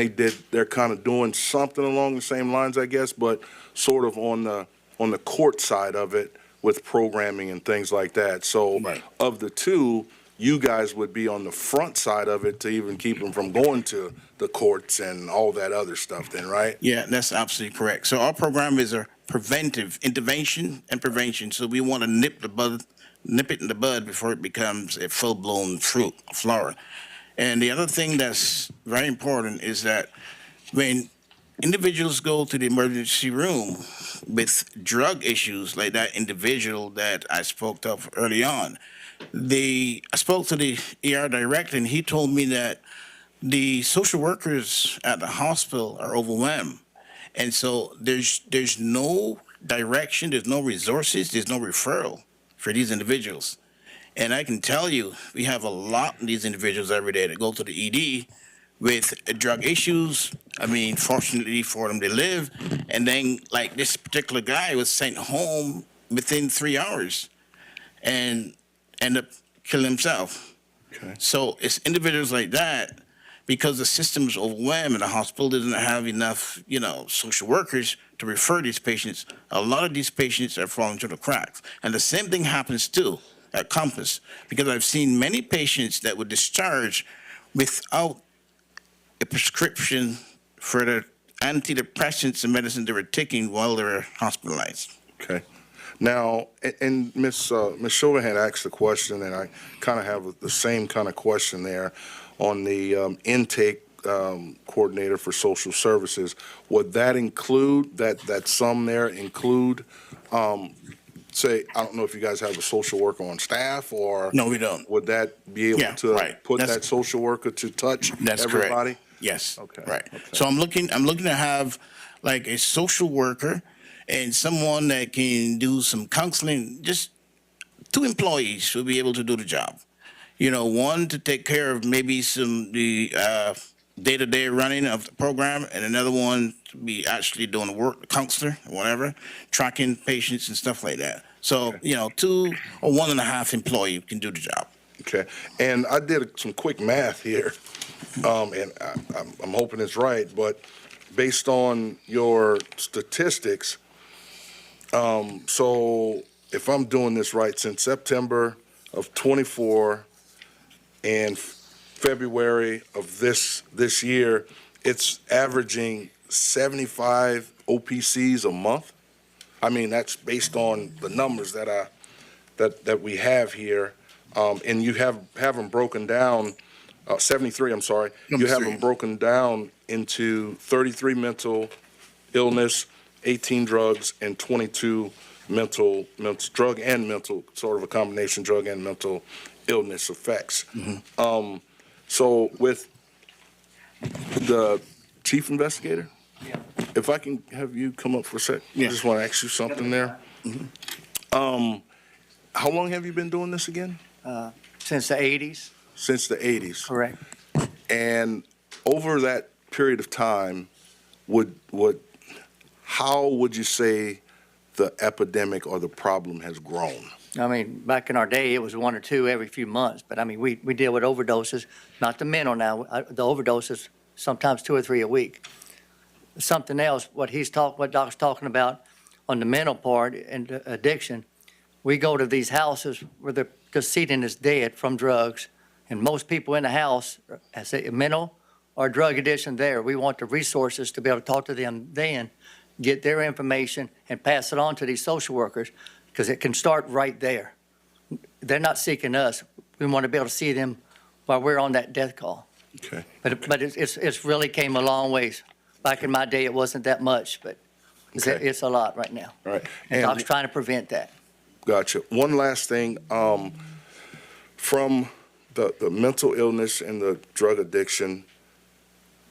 they're kind of doing something along the same lines, I guess, but sort of on the court side of it with programming and things like that. So of the two, you guys would be on the front side of it to even keep them from going to the courts and all that other stuff then, right? Yeah, that's absolutely correct. So our program is a preventive intervention and prevention. So we want to nip it in the bud before it becomes a full-blown fruit, a flower. And the other thing that's very important is that when individuals go to the emergency room with drug issues like that individual that I spoke of early on, I spoke to the ER director and he told me that the social workers at the hospital are overwhelmed. And so there's no direction, there's no resources, there's no referral for these individuals. And I can tell you, we have a lot of these individuals every day that go to the ED with drug issues. I mean, fortunately for them, they live. And then, like this particular guy was sent home within 3 hours and ended up killing himself. Okay. So it's individuals like that, because the system's overwhelmed and the hospital doesn't have enough, social workers to refer these patients. A lot of these patients are falling through the cracks. And the same thing happens too at Compass, because I've seen many patients that were discharged without a prescription for the antidepressants and medicine they were taking while they were hospitalized. Okay. Now, and Ms. Chauvin had asked the question, and I kind of have the same kind of question there on the intake coordinator for social services. Would that include, that sum there include, say, I don't know if you guys have a social worker on staff, or? No, we don't. Would that be able to put that social worker to touch everybody? Correct. Yes. Okay. Right. Okay. So I'm looking to have like a social worker and someone that can do some counseling. Just 2 employees will be able to do the job. One to take care of maybe the day-to-day running of the program, and another one to be actually doing the work, the counselor, or whatever, tracking patients and stuff like that. So, 2 or 1.5 employee can do the job. Okay. And I did some quick math here, and I'm hoping it's right, but based on your statistics, so if I'm doing this right, since September of 24 and February of this year, it's averaging 75 OPCs a month. I mean, that's based on the numbers that we have here, and you have them broken down. 73, I'm sorry. You have them broken down into 33 mental illness, 18 drugs, and 22 mental drug and mental, sort of a combination drug and mental illness effects. So with the chief investigator, if I can have you come up for a sec, I just want to ask you something there. How long have you been doing this again? Since the 80s. Since the 80s. Correct. And over that period of time, how would you say the epidemic or the problem has grown? I mean, back in our day, it was 1 or 2 every few months, but I mean, we deal with overdoses, not the mental now, the overdoses, sometimes 2 or 3 a week. Something else, what Doc's talking about on the mental part and addiction, we go to these houses where the decedent is dead from drugs, and most people in the house has a mental or drug addiction there. We want the resources to be able to talk to them then, get their information, and pass it on to these social workers, because it can start right there. They're not seeking us. We want to be able to see them while we're on that death call. Okay. But it's really came a long ways. Back in my day, it wasn't that much, but it's a lot right now. All right. And Doc's trying to prevent that. Gotcha. One last thing, from the mental illness and the drug addiction,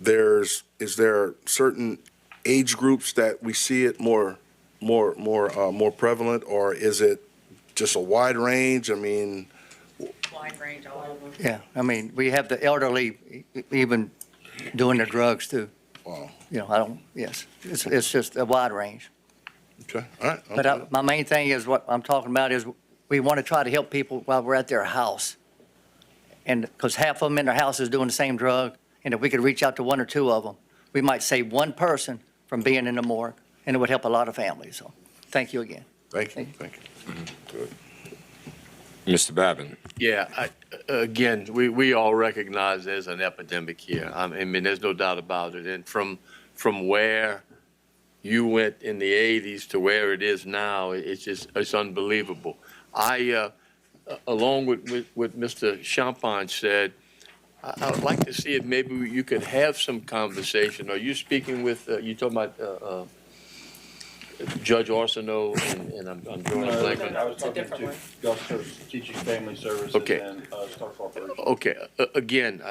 is there certain age groups that we see it more prevalent, or is it just a wide range? I mean, Wide range all over. Yeah, I mean, we have the elderly even doing their drugs too. Wow. Yes, it's just a wide range. Okay, all right. But my main thing is what I'm talking about is we want to try to help people while we're at their house. And because half of them in their house is doing the same drug, and if we could reach out to 1 or 2 of them, we might save 1 person from being in the morgue, and it would help a lot of families. So thank you again. Thank you. Good. Mr. Babin. Yeah, again, we all recognize there's an epidemic here. I mean, there's no doubt about it. And from where you went in the 80s to where it is now, it's unbelievable. Along with what Mr. Champagne said, I would like to see if maybe you could have some conversation. Are you speaking with, you talking about Judge Arsenault, and I'm drawing a blank on. I was talking to Gulf's Teaching Family Services and Star Corporation. Okay, again,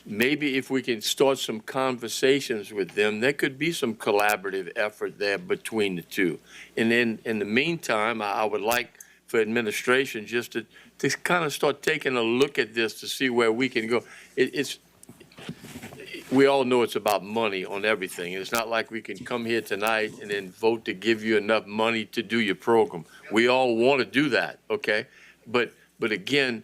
maybe if we can start some conversations with them, there could be some collaborative effort there between the two. And then in the meantime, I would like for administration just to kind of start taking a look at this to see where we can go. We all know it's about money on everything. It's not like we can come here tonight and then vote to give you enough money to do your program. We all want to do that, okay? But again,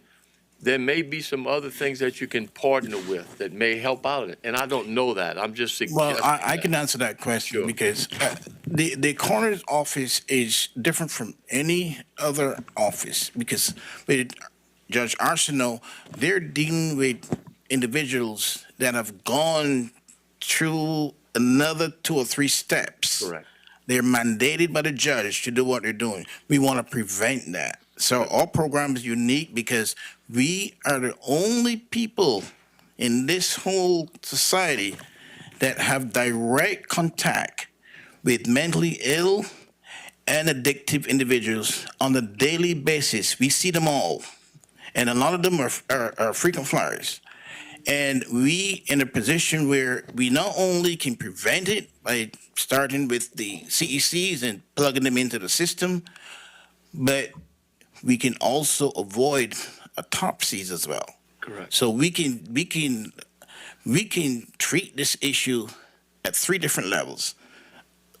there may be some other things that you can partner with that may help out. And I don't know that. I'm just suggesting. Well, I can answer that question because the coroner's office is different from any other office because with Judge Arsenault, they're dealing with individuals that have gone through another 2 or 3 steps. Correct. They're mandated by the judge to do what they're doing. We want to prevent that. So our program is unique because we are the only people in this whole society that have direct contact with mentally ill and addictive individuals on a daily basis. We see them all. And a lot of them are frequent flyers. And we in a position where we not only can prevent it by starting with the CECs and plugging them into the system, but we can also avoid autopsies as well. Correct. So we can treat this issue at 3 different levels.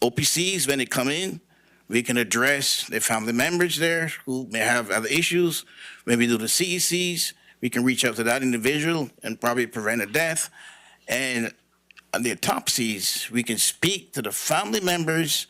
OPCs, when they come in, we can address their family members there who may have other issues. When we do the CECs, we can reach out to that individual and probably prevent a death. And on the autopsies, we can speak to the family members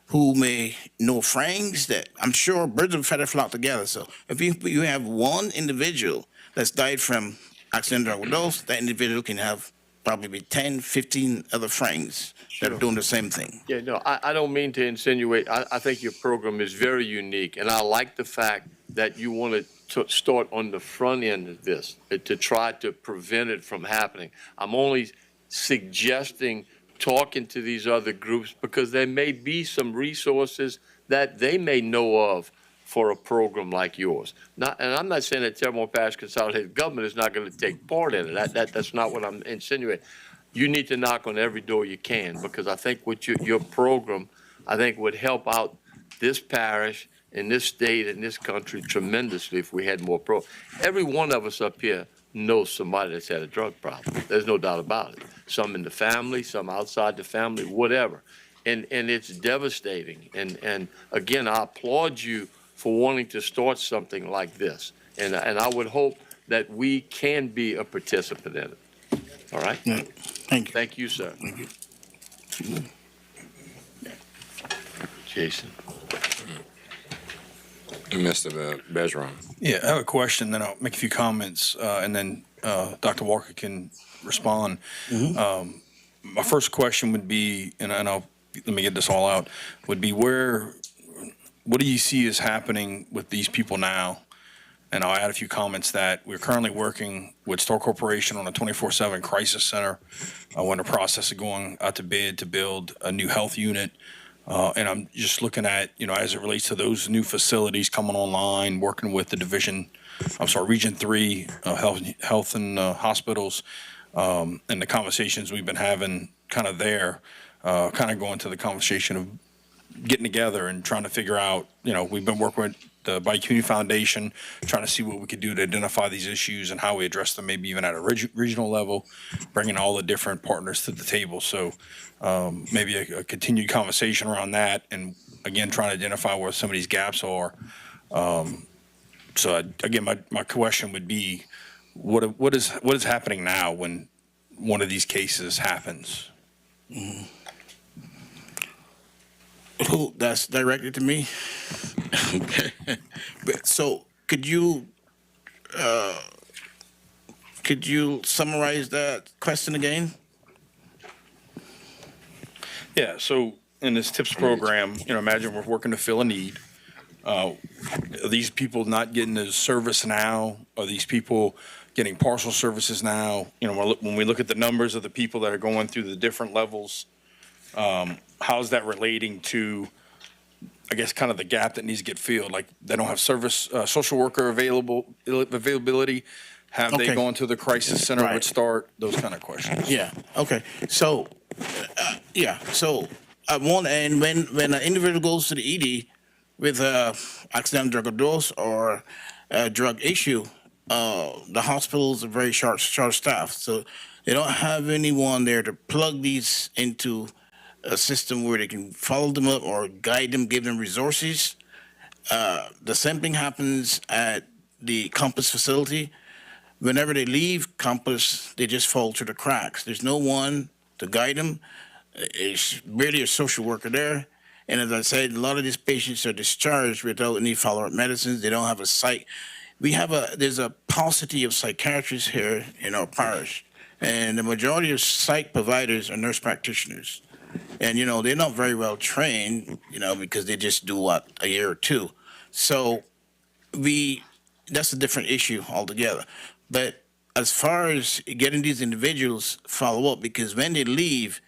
who may know friends that I'm sure birds of a feather flock together. So if you have one individual that's died from accidental drug overdose, that individual can have probably 10, 15 other friends that are doing the same thing. Yeah, no, I don't mean to insinuate. I think your program is very unique, and I like the fact that you want to start on the front end of this to try to prevent it from happening. I'm only suggesting talking to these other groups because there may be some resources that they may know of for a program like yours. And I'm not saying that Terrebonne Parish Consolidated Government is not going to take part in it. That's not what I'm insinuating. You need to knock on every door you can because I think with your program, I think would help out this parish in this state and this country tremendously if we had more Every one of us up here knows somebody that's had a drug problem. There's no doubt about it. Some in the family, some outside the family, whatever. And it's devastating. And again, I applaud you for wanting to start something like this. And I would hope that we can be a participant in it. All right? Yeah. Thank you. Thank you, sir. Thank you. Jason. Mr. Bergeron. Yeah, I have a question, then I'll make a few comments, and then Dr. Walker can respond. My first question would be, and I'll let me get this all out, would be what do you see is happening with these people now? And I'll add a few comments that we're currently working with Star Corporation on a 24/7 crisis center. We're in the process of going out to bid to build a new health unit. And I'm just looking at, as it relates to those new facilities coming online, working with the Region 3 health and hospitals, and the conversations we've been having kind of there, kind of going to the conversation of getting together and trying to figure out, we've been working with the Bayou Community Foundation, trying to see what we could do to identify these issues and how we address them, maybe even at a regional level, bringing all the different partners to the table. So maybe a continued conversation around that, and again, trying to identify where some of these gaps are. Again, my question would be, what is happening now when one of these cases happens? Mm-hmm. Who, that's directed to me? Okay. So could you summarize that question again? Yeah, so in this TIPS program, imagine we're working to fill a need. Are these people not getting the service now? Are these people getting partial services now? When we look at the numbers of the people that are going through the different levels, how's that relating to, I guess, kind of the gap that needs to get filled? Like they don't have social worker availability. Have they gone to the crisis center would start? Those kind of questions. Yeah. Okay. So, So at one end, when an individual goes to the ED with accidental drug overdose or a drug issue, the hospitals are very short-staffed. So they don't have anyone there to plug these into a system where they can follow them up or guide them, give them resources. The same thing happens at the Compass facility. whenever they leave campus, they just fall through the cracks. There's no one to guide them. It's barely a social worker there. And as I said, a lot of these patients are discharged without any follow-up medicines. They don't have a psych. There's a paucity of psychiatrists here in our parish. And the majority of psych providers are nurse practitioners. And, they're not very well trained, because they just do a year or two. So that's a different issue altogether. But as far as getting these individuals follow up, because when they leave,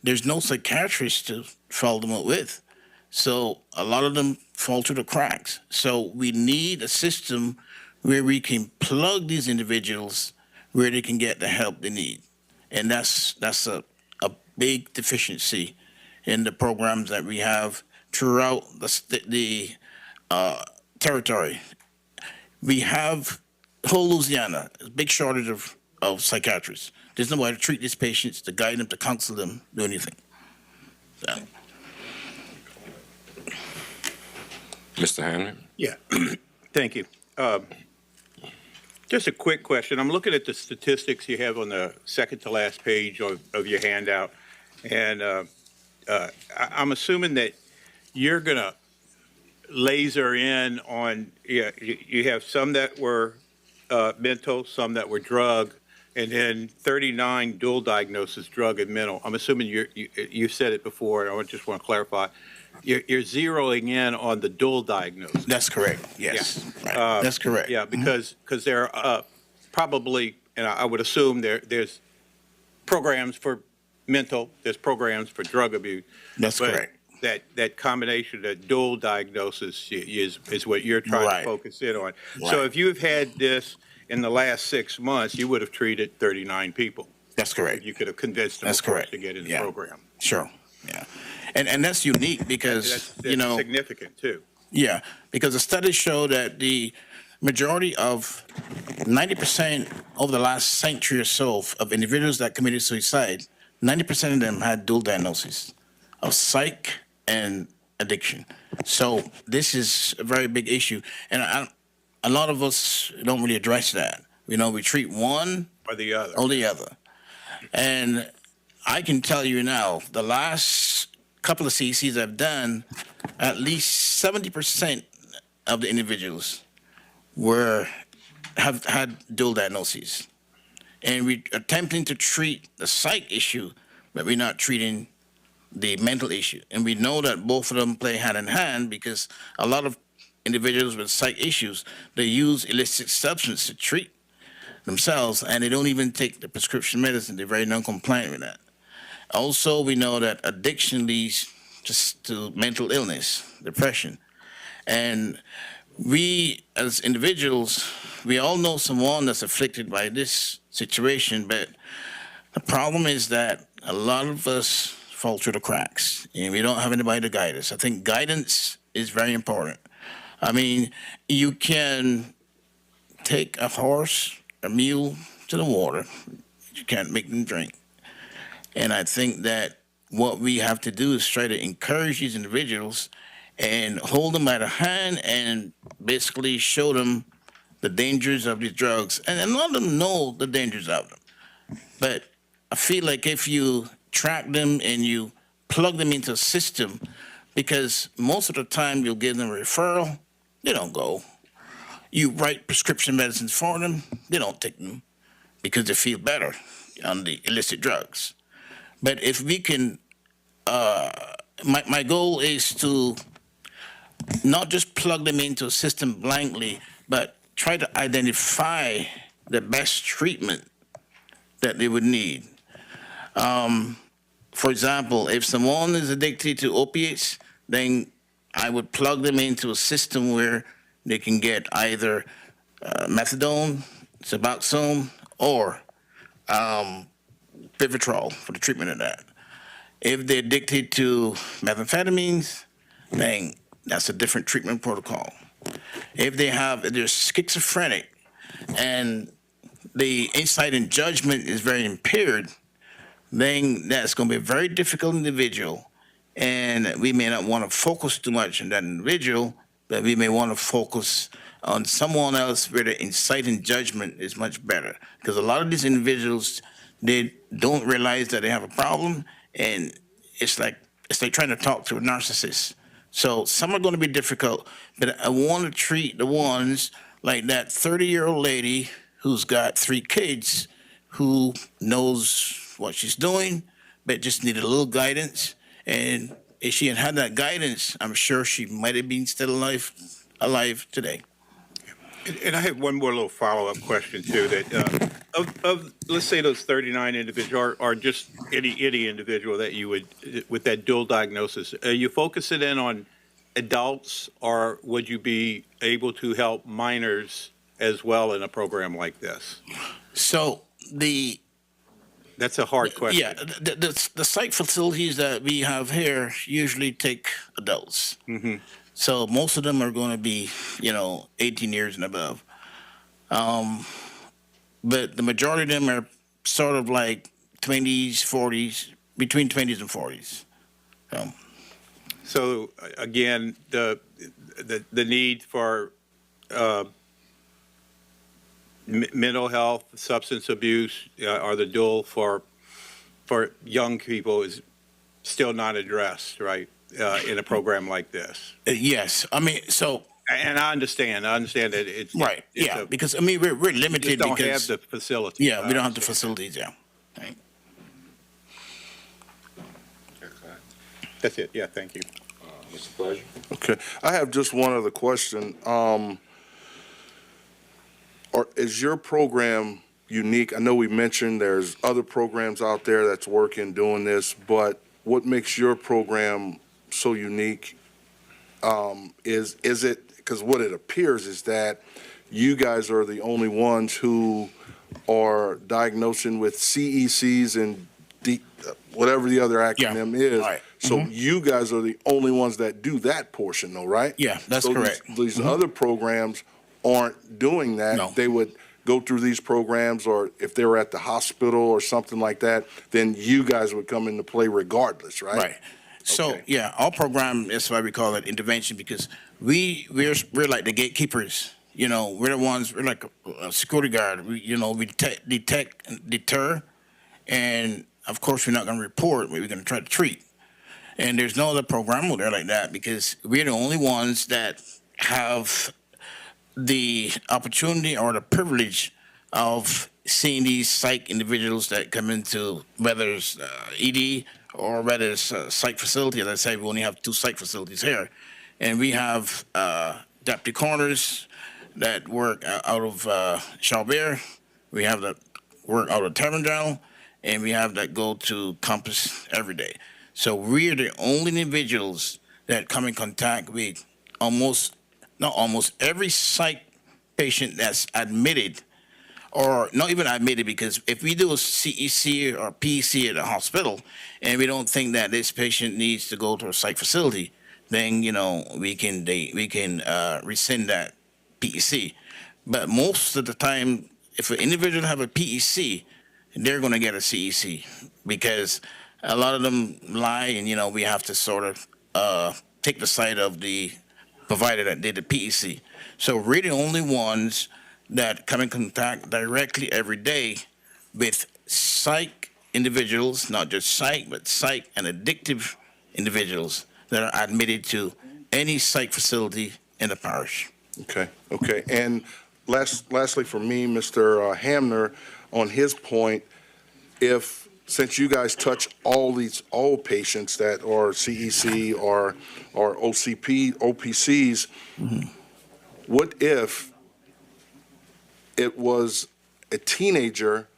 there's no psychiatrist to follow them up with. So a lot of them fall through the cracks. So we need a system where we can plug these individuals where they can get the help they need. And that's a big deficiency in the programs that we have throughout the territory. We have whole Louisiana, a big shortage of psychiatrists. There's nobody to treat these patients, to guide them, to counsel them, do anything. So. Mr. Hamner? Yeah, thank you. Just a quick question. I'm looking at the statistics you have on the second to last page of your handout, and I'm assuming that you're going to laser in on, you have some that were mental, some that were drug, and then 39 dual diagnosis, drug and mental. I'm assuming you said it before, and I just want to clarify. You're zeroing in on the dual diagnosis. That's correct. Yes, Yeah. right. That's correct. Yeah, because there are probably, and I would assume there's programs for mental, there's programs for drug abuse. That's correct. That combination, that dual diagnosis is what you're trying to focus in on. Right. So if you've had this in the last 6 months, you would have treated 39 people. That's correct. You could have convinced them That's correct. to get in the Yeah. program. Sure. Yeah. And that's unique because, That's significant too. Yeah, because the studies show that the majority of 90% over the last century or so of individuals that committed suicide, 90% of them had dual diagnoses of psych and addiction. So this is a very big issue. And a lot of us don't really address that. We treat one or the other. And I can tell you now, the last couple of CCs I've done, at least 70% of the individuals have had dual diagnoses. And we're attempting to treat the psych issue, but we're not treating the mental issue. And we know that both of them play hand in hand because a lot of individuals with psych issues, they use illicit substance to treat themselves, and they don't even take the prescription medicine. They're very non-compliant with that. Also, we know that addiction leads just to mental illness, depression. And we, as individuals, we all know someone that's afflicted by this situation, but the problem is that a lot of us fall through the cracks, and we don't have anybody to guide us. I think guidance is very important. I mean, you can take a horse, a mule to the water. You can't make them drink. And I think that what we have to do is try to encourage these individuals and hold them by the hand and basically show them the dangers of these drugs and let them know the dangers of them. But I feel like if you track them and you plug them into a system, because most of the time you'll give them a referral, they don't go. You write prescription medicines for them, they don't take them because they feel better on the illicit drugs. But if we can, my goal is to not just plug them into a system blankly, but try to identify the best treatment that they would need. For example, if someone is addicted to opiates, then I would plug them into a system where they can get either methadone, Suboxone, or Vivitrol for the treatment of that. If they're addicted to methamphetamines, then that's a different treatment protocol. If they're schizophrenic and the insight and judgment is very impaired, then that's going to be a very difficult individual. And we may not want to focus too much on that individual, but we may want to focus on someone else where the inciting judgment is much better. Because a lot of these individuals, they don't realize that they have a problem, and it's like trying to talk to a narcissist. So some are going to be difficult, but I want to treat the ones like that 30-year-old lady who's got 3 kids, who knows what she's doing, but just needed a little guidance. And if she had had that guidance, I'm sure she might have been still alive today. And I have one more little follow-up question too. That of let's say those 39 individuals are just any individual that you would with that dual diagnosis. Are you focusing in on adults, or would you be able to help minors as well in a program like this? So that's a hard question. Yeah, the psych facilities that we have here usually take adults. Mm-hmm. So most of them are going to be, 18 years and above. But the majority of them are sort of like 20s, 40s, between 20s and 40s. So again, the need for mental health, substance abuse, or the dual for young people is still not addressed, right? In a program like this. Yes, I mean, so. And I understand that it's right. It's because I mean we're limited. You just don't because have the facilities. Yeah, we don't have the facilities. Yeah. Right. That's it. Yeah, thank you. Mr. Pleasure. Okay, I have just one other question. Is your program unique? I know we mentioned there's other programs out there that's working doing this, but what makes your program so unique? Is it because what it appears is that you guys are the only ones who are diagnosing with CECs and whatever the other acronym is. Right. So you guys are the only ones that do that portion, though, right? Yeah, that's so correct. These other programs aren't doing that. No. They would go through these programs, or if they were at the hospital or something like that, then you guys would come into play regardless, right? Right. So Okay. yeah, our program is why we call it intervention, because we're like the gatekeepers. We're the ones. We're like a security guard. We detect, deter, and of course we're not going to report. We're going to try to treat. And there's no other program out there like that, because we're the only ones that have the opportunity or the privilege of seeing these psych individuals that come into, whether it's ED or whether it's a psych facility. As I say, we only have 2 psych facilities here. And we have deputy coroners that work out of Chalbert. We have that work out of Terrebonne, and we have that go to Compass every day. So we're the only individuals that come in contact with not almost every psych patient that's admitted, or not even admitted, because if we do a CEC or PEC at a hospital and we don't think that this patient needs to go to a psych facility, then we can rescind that PEC. But most of the time, if an individual have a PEC, they're going to get a CEC, because a lot of them lie, and we have to sort of take the side of the provider that did the PEC. So we're the only ones that come in contact directly every day with psych individuals, not just psych, but psych and addictive individuals that are admitted to any psych facility in the parish. Okay. And lastly for me, Mr. Hamner, on his point, since you guys touch all patients that are CEC or OPCs, what if it was a teenager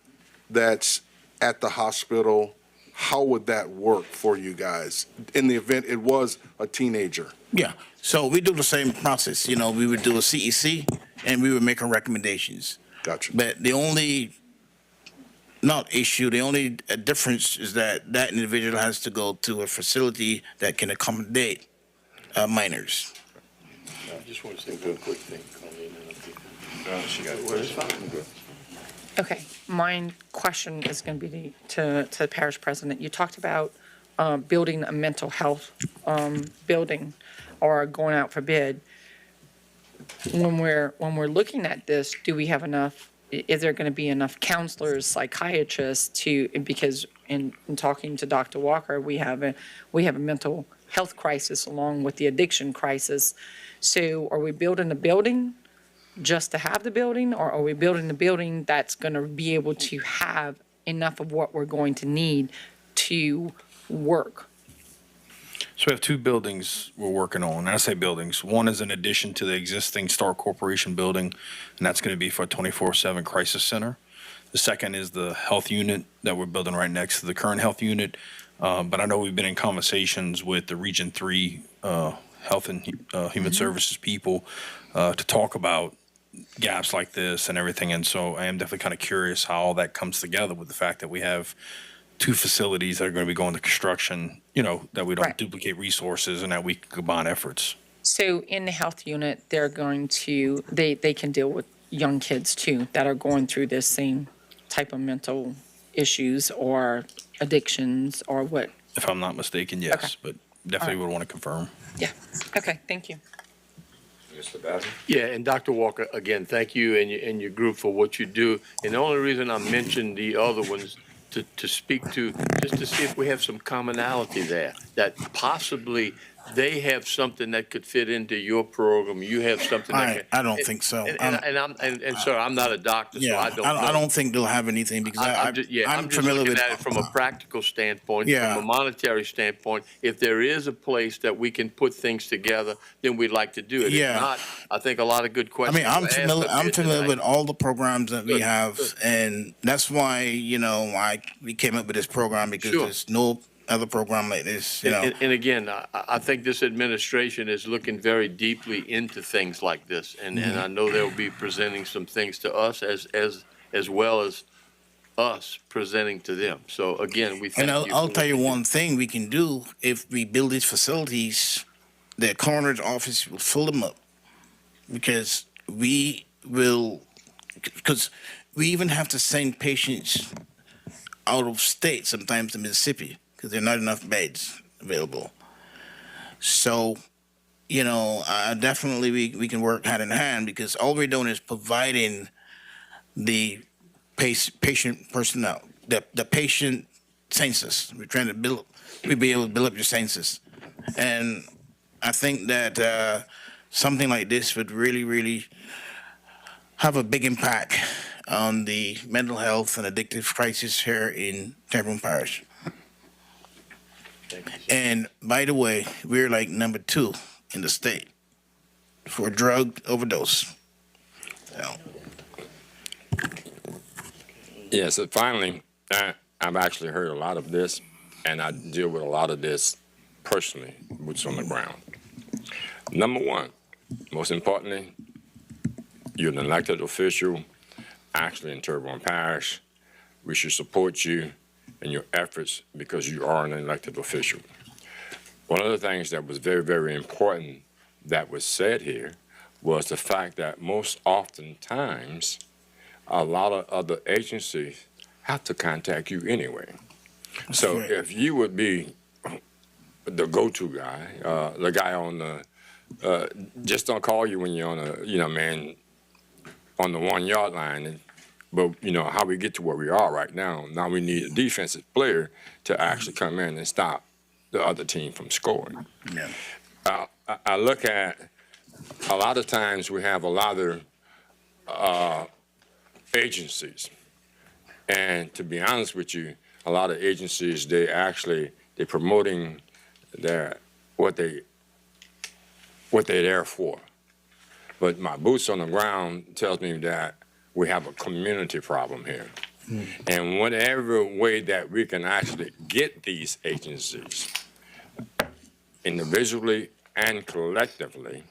that's at the hospital? How would that work for you guys in the event it was a teenager? Yeah. So we do the same process. We would do a CEC and we would make recommendations. Gotcha. But the only difference is that individual has to go to a facility that can accommodate minors. I just want to say one quick thing. Okay, my question is going to be to the parish president. You talked about building a mental health building or going out for bid. when we're looking at this, do we have enough, is there going to be enough counselors, psychiatrists because in talking to Dr. Walker, we have a mental health crisis along with the addiction crisis. So are we building a building just to have the building, or are we building a building that's going to be able to have enough of what we're going to need to work? So we have two buildings we're working on. And I say buildings. One is in addition to the existing Star Corporation building, and that's going to be for a 24/7 crisis center. The second is the health unit that we're building right next to the current health unit. But I know we've been in conversations with the Region 3 Health and Human Services people to talk about gaps like this and everything. And so I am definitely kind of curious how all that comes together with the fact that we have two facilities that are going to be going to construction, that we don't duplicate resources and that we can combine efforts. So in the health unit, they're going to, they can deal with young kids too that are going through this same type of mental issues or addictions or what? If I'm not mistaken, yes, Okay. but definitely would want to confirm. Yeah. Okay, thank you. Mr. Bassett? Yeah, and Dr. Walker, again, thank you and your group for what you do. And the only reason I mentioned the other ones to speak to, just to see if we have some commonality there, that possibly they have something that could fit into your program. You have something that I don't think so. And sir, I'm not a doctor, so I don't know. I don't think they'll have anything because I'm just familiar looking with at it from a practical standpoint, Yeah. from a monetary standpoint. If there is a place that we can put things together, then we'd like to do it. Yeah. If not, I think a lot of good I questions. mean, I'm were asked familiar. up I'm here familiar tonight. with all the programs that we Good, have, good. and that's why we came up with this program because Sure. there's no other program like this. And again, I think this administration is looking very deeply into things like this, and I know they'll be presenting some things to us as well as us presenting to them. So again, we thank And you. I'll for tell what you do. one thing we can do if we build these facilities, the coroner's office will fill them up because we even have to send patients out of state sometimes to Mississippi because there are not enough beds available. So, definitely we can work hand in hand because all we're doing is providing the patient personnel, the patient census. We're trying to be able to build up your census. And I think that something like this would really, really have a big impact on the mental health and addictive crisis here in Terrebonne Parish. And by the way, we're like number 2 in the state for drug overdose. So. Yeah, so finally, I've actually heard a lot of this, and I deal with a lot of this personally, boots on the ground. Number one, most importantly, you're an elected official, actually in Terrebonne Parish. We should support you in your efforts because you are an elected official. One of the things that was very, very important that was said here was the fact that most oftentimes a lot of other agencies have to contact you anyway. So if you would be the go-to guy, the guy on the, just don't call you when you're on a, on the 1 yard line. But how we get to where we are right now, now we need a defensive player to actually come in and stop the other team from scoring. Yeah. I look at, a lot of times we have a lot of agencies. And to be honest with you, a lot of agencies, they're promoting what they're there for. But my boots on the ground tells me that we have a community problem here. And whatever way that we can actually get these agencies, individually and collectively,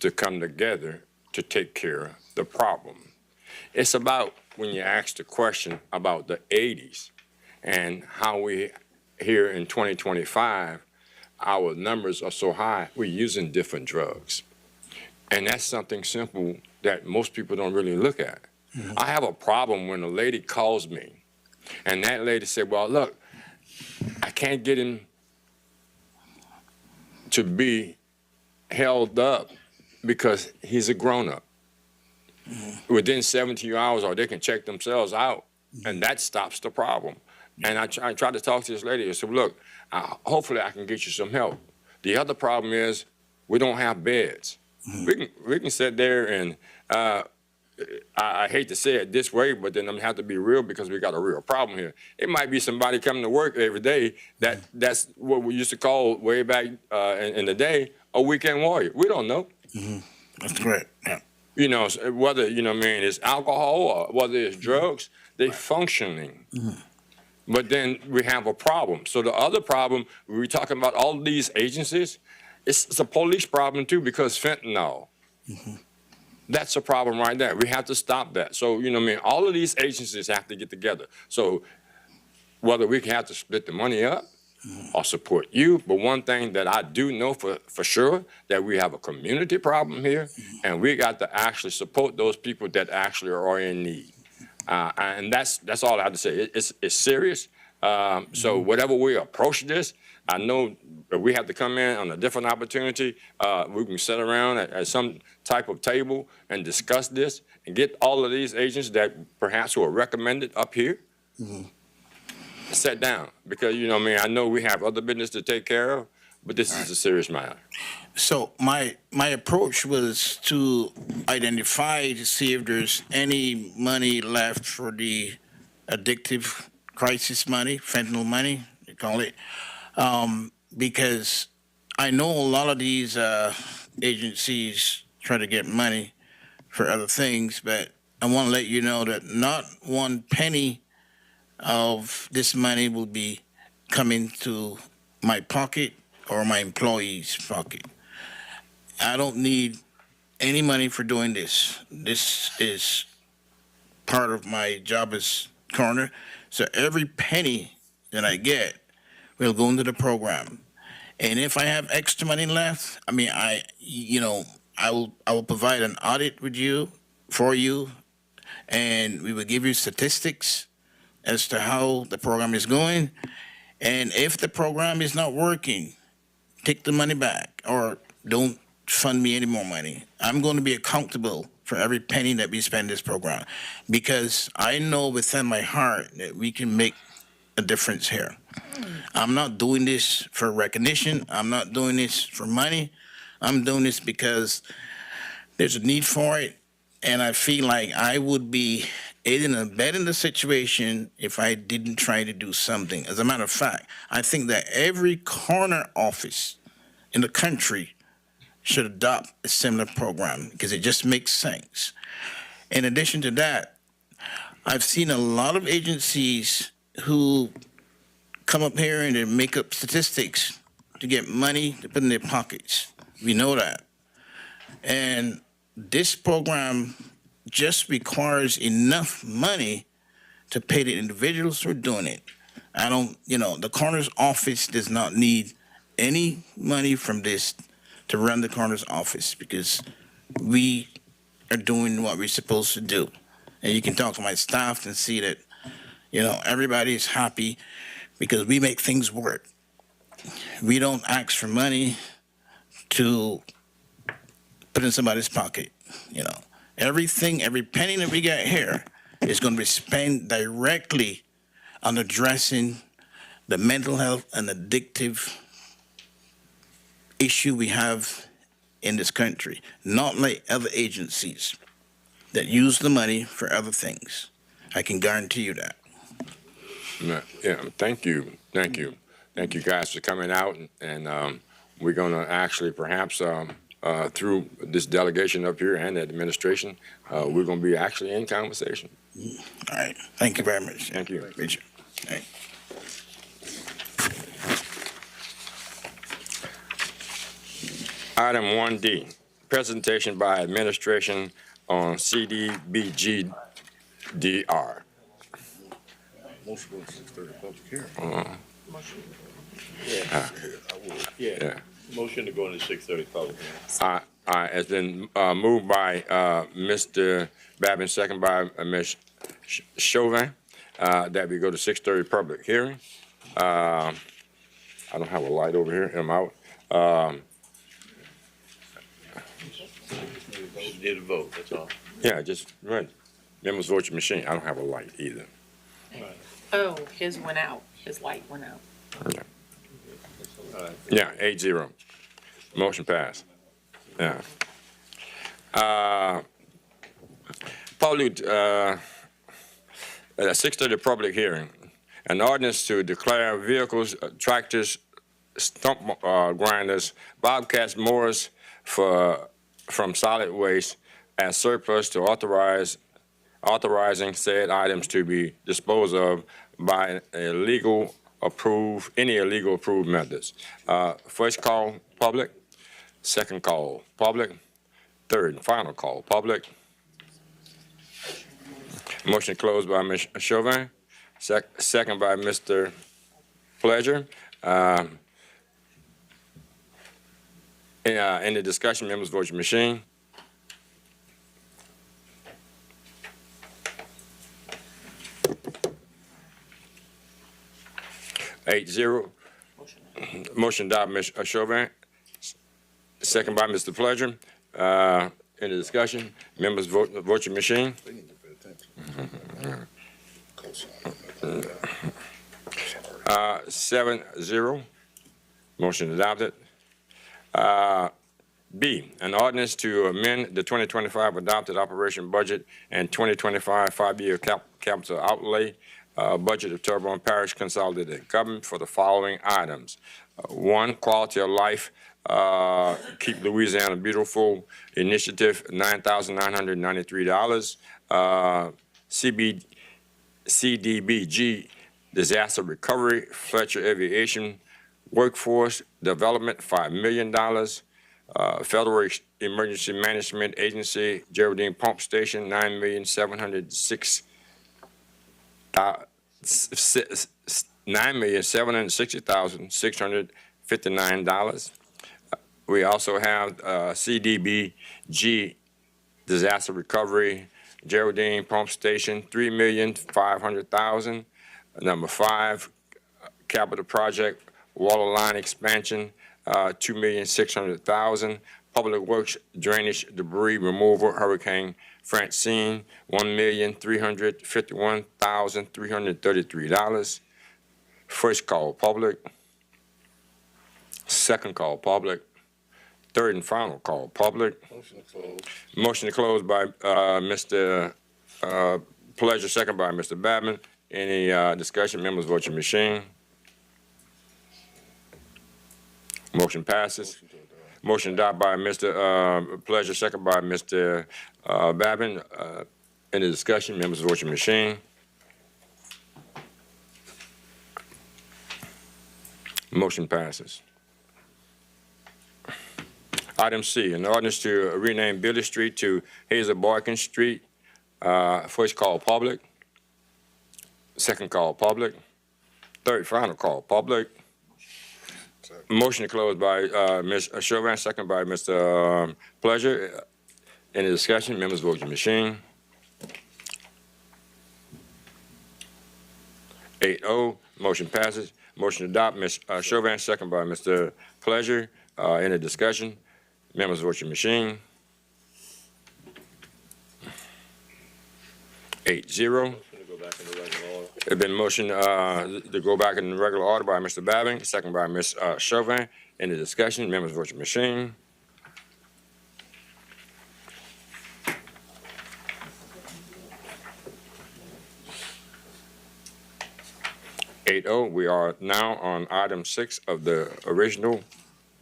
to come together to take care of the problem. It's about when you ask the question about the 80s and how we, here in 2025, our numbers are so high, we're using different drugs. And that's something simple that most people don't really look at. I have a problem when a lady calls me and that lady said, well, look, I can't get him to be held up because he's a grown-up. Within 72 hours, or they can check themselves out, and that stops the problem. And I tried to talk to this lady. I said, look, hopefully I can get you some help. The other problem is we don't have beds. We can sit there and I hate to say it this way, but then I'm gonna have to be real because we got a real problem here. It might be somebody coming to work every day that's what we used to call way back in the day a weekend warrior. We don't know. That's correct. Yeah. You know, whether, you know, I mean, it's alcohol or whether it's drugs, they functioning. But then we have a problem. So the other problem, we're talking about all of these agencies, it's a police problem too because fentanyl. That's a problem right there. We have to stop that. So, you know what I mean, all of these agencies have to get together. So whether we have to split the money up or support you, but one thing that I do know for sure, that we have a community problem here, and we got to actually support those people that actually are in need. And that's all I have to say. It's serious. So whatever we approach this, I know we have to come in on a different opportunity. We can sit around at some type of table and discuss this and get all of these agents that perhaps were recommended up here, sit down. Because, you know what I mean, I know we have other business to take care of, but this is a serious matter. So my approach was to identify to see if there's any money left for the addictive crisis money, fentanyl money, they call it, because I know a lot of these agencies try to get money for other things, but I want to let you know that not one penny of this money will be coming to my pocket or my employees' pocket. I don't need any money for doing this. This is part of my job as coroner. So every penny that I get will go into the program. And if I have extra money left, I mean, I will provide an audit with you, for you, and we will give you statistics as to how the program is going. And if the program is not working, take the money back or don't fund me any more money. I'm going to be accountable for every penny that we spend this program because I know within my heart that we can make a difference here. I'm not doing this for recognition. I'm not doing this for money. I'm doing this because there's a need for it, and I feel like I would be aiding and abetting the situation if I didn't try to do something. As a matter of fact, I think that every corner office in the country should adopt a similar program because it just makes sense. In addition to that, I've seen a lot of agencies who come up here and they make up statistics to get money to put in their pockets. We know that. And this program just requires enough money to pay the individuals who are doing it. The coroner's office does not need any money from this to run the coroner's office because we are doing what we're supposed to do. And you can talk to my staff and see that, everybody is happy because we make things work. We don't ask for money to put in somebody's pocket, Everything, every penny that we get here is going to be spent directly on addressing the mental health and addictive issue we have in this country, not like other agencies that use the money for other things. I can guarantee you that. Yeah, thank you guys for coming out, and we're going to actually perhaps through this delegation up here and the administration, we're going to be actually in conversation. All right. Thank you very much. Thank you. Richard. All right. Item 1D, presentation by administration on CDBG-DR. Motion for 6:30 public hearing. Yeah. Motion to go into 6:30 public hearing. It's been moved by Mr. Babin, second by Ms. Chauvin, that we go to 6:30 public hearing. I don't have a light over here. I'm out. Need a vote, that's all. Yeah, just, right. Members vote your machine. I don't have a light either. Oh, his went out. His light went out. Yeah, 8-0. Motion passed. Yeah. Public, 6:30 public hearing. An ordinance to declare vehicles, tractors, stump grinders, bobcats, mowers from solid waste as surplus to authorizing said items to be disposed of by any illegal approved methods. First call, public. Second call, public. Third and final call, public. Motion closed by Ms. Chauvin, second by Mr. Pledger. In the discussion, members vote your machine. Eight zero. Motion adopted, Ms. Chauvin. Second by Mr. Pledger. In the discussion, members vote your machine. 7-0. Motion adopted. B, an ordinance to amend the 2025 adopted operation budget and 2025 five-year capital outlay budget of Terrebonne Parish Consolidated Government for the following items. One, quality of life, Keep Louisiana Beautiful Initiative, $9,993. CDBG, Disaster Recovery, Fletcher Aviation Workforce Development, $5 million. Federal Emergency Management Agency, Geraldine Pump Station, $9,760,659. We also have CDBG Disaster Recovery, Geraldine Pump Station, $3,500,000. Number 5, capital project, water line expansion, $2,600,000. Public Works drainage debris removal, Hurricane Francine, $1,351,333. First call, public. Second call, public. Third and final call, public. Motion to close by Mr. Pledger, second by Mr. Babin. Any discussion? Members vote your machine. Motion passes. Motion adopted by Mr. Pledger, second by Mr. Babin. Any discussion? Members vote your machine. Motion passes. Item C, an ordinance to rename Billy Street to Hazel Barkin Street. First call, public. Second call, public. Third, final call, public. Motion to close by Ms. Chauvin, second by Mr. Pledger. Any discussion? Members vote your machine. 8-0. Motion passes. Motion to adopt, Ms. Chauvin, second by Mr. Pledger. Any discussion? Members vote your machine. 8-0. It's been motion to go back in the regular order by Mr. Babin, second by Ms. Chauvin. Any discussion? Members vote your machine. We are now on item 6 of the original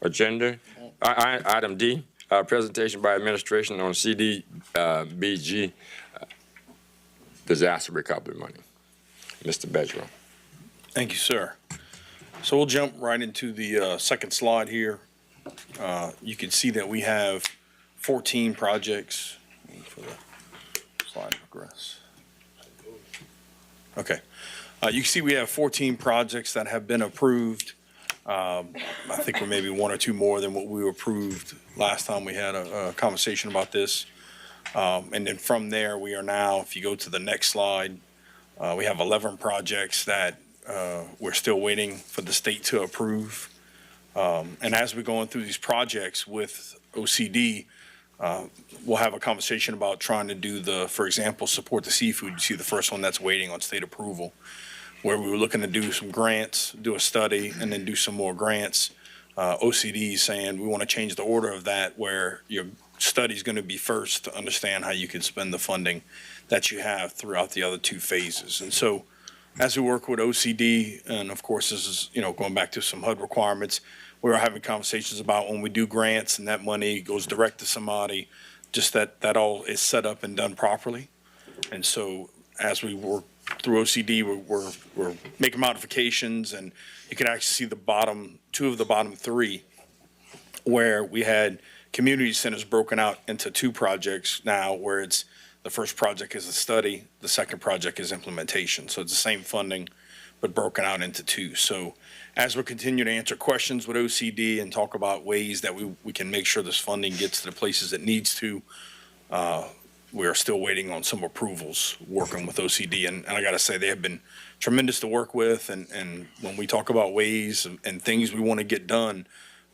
agenda. Item D, presentation by administration on CDBG disaster recovery money. Mr. Bedrow. Thank you, sir. So we'll jump right into the second slide here. You can see that we have 14 projects. For the slide progress. Okay. You can see we have 14 projects that have been approved. I think we're maybe one or two more than what we approved last time we had a conversation about this. And then from there, we are now, if you go to the next slide, we have 11 projects that we're still waiting for the state to approve. And as we're going through these projects with OCD, We'll have a conversation about trying to do for example, support the seafood. You see the first one that's waiting on state approval, where we were looking to do some grants, do a study, and then do some more grants. OCD is saying we want to change the order of that, where your study is going to be first to understand how you can spend the funding that you have throughout the other two phases. And so as we work with OCD, and of course this is, going back to some HUD requirements, we are having conversations about when we do grants and that money goes direct to somebody, just that all is set up and done properly. And so as we work through OCD, we're making modifications, and you can actually see two of the bottom three, where we had community centers broken out into two projects now, where it's the first project is a study, the second project is implementation. So it's the same funding, but broken out into two. So as we continue to answer questions with OCD and talk about ways that we can make sure this funding gets to the places it needs to, we are still waiting on some approvals, working with OCD. And I got to say, they have been tremendous to work with. And when we talk about ways and things we want to get done,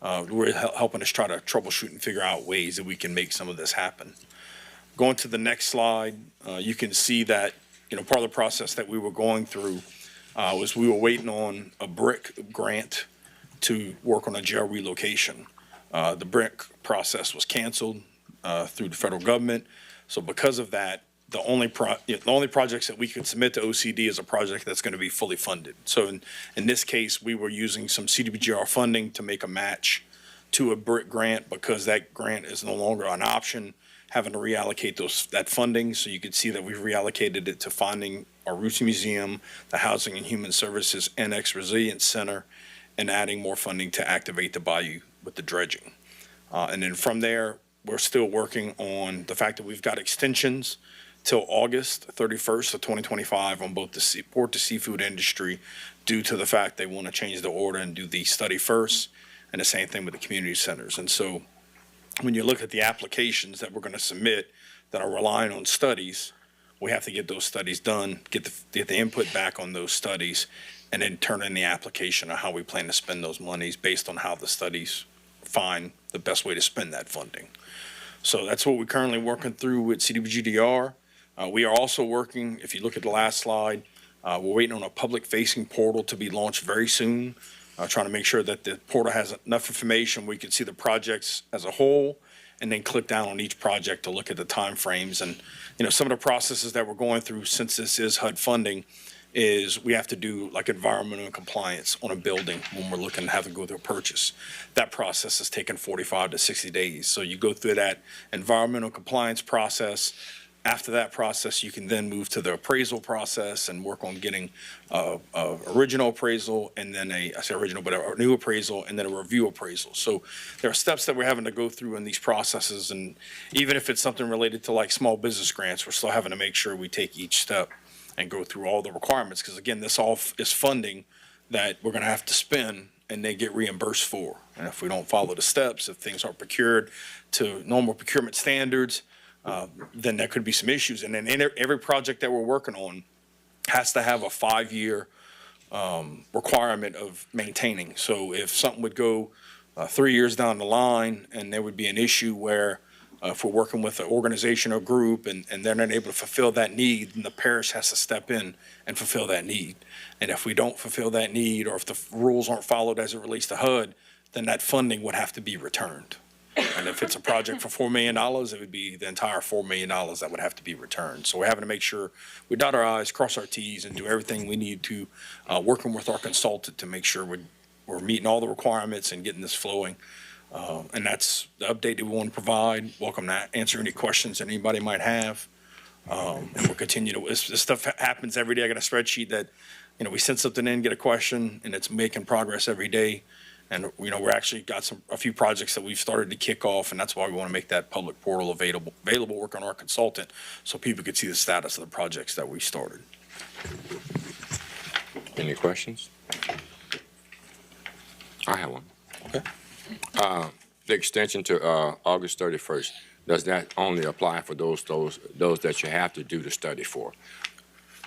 we're helping us try to troubleshoot and figure out ways that we can make some of this happen. Going to the next slide, you can see that, part of the process that we were going through was we were waiting on a BRIC grant to work on a jail relocation. The BRIC process was canceled through the federal government. So because of that, the only projects that we could submit to OCD is a project that's going to be fully funded. So in this case, we were using some CDBGR funding to make a match to a BRIC grant, because that grant is no longer an option, having to reallocate that funding. So you can see that we've reallocated it to funding our Roots Museum, the Housing and Human Services Annex Resilience Center, and adding more funding to activate the bayou with the dredging. And then from there, we're still working on the fact that we've got extensions till August 31st of 2025 on both the support the seafood industry, due to the fact they want to change the order and do the study first, and the same thing with the community centers. And so when you look at the applications that we're going to submit that are relying on studies, we have to get those studies done, get the input back on those studies, and then turn in the application on how we plan to spend those monies based on how the studies find the best way to spend that funding. So that's what we're currently working through with CDBGDR. We are also working, if you look at the last slide, we're waiting on a public-facing portal to be launched very soon, trying to make sure that the portal has enough information where you can see the projects as a whole, and then click down on each project to look at the timeframes. And, some of the processes that we're going through, since this is HUD funding, is we have to do like environmental compliance on a building when we're looking to have to go through a purchase. That process is taking 45 to 60 days. So you go through that environmental compliance process. After that process, you can then move to the appraisal process and work on getting original appraisal, and then a new appraisal, and then a review appraisal. So there are steps that we're having to go through in these processes. And even if it's something related to like small business grants, we're still having to make sure we take each step and go through all the requirements. Because again, this all is funding that we're going to have to spend and they get reimbursed for. And if we don't follow the steps, if things aren't procured to normal procurement standards, then there could be some issues. And then every project that we're working on has to have a 5-year requirement of maintaining. So if something would go 3 years down the line, and there would be an issue where if we're working with an organization or group and they're not able to fulfill that need, then the parish has to step in and fulfill that need. And if we don't fulfill that need, or if the rules aren't followed as it relates to HUD, then that funding would have to be returned. And if it's a project for $4 million, it would be the entire $4 million that would have to be returned. So we're having to make sure we dot our I's, cross our T's, and do everything we need to, working with our consultant to make sure we're meeting all the requirements and getting this flowing. And that's the update that we want to provide. Welcome to answer any questions that anybody might have. And we'll continue to, this stuff happens every day. I got a spreadsheet that, we send something in, get a question, and it's making progress every day. And, we're actually got a few projects that we've started to kick off, and that's why we want to make that public portal available, work on our consultant, so people could see the status of the projects that we started. Any questions? I have one. Okay. The extension to August 31st, does that only apply for those that you have to do the study for?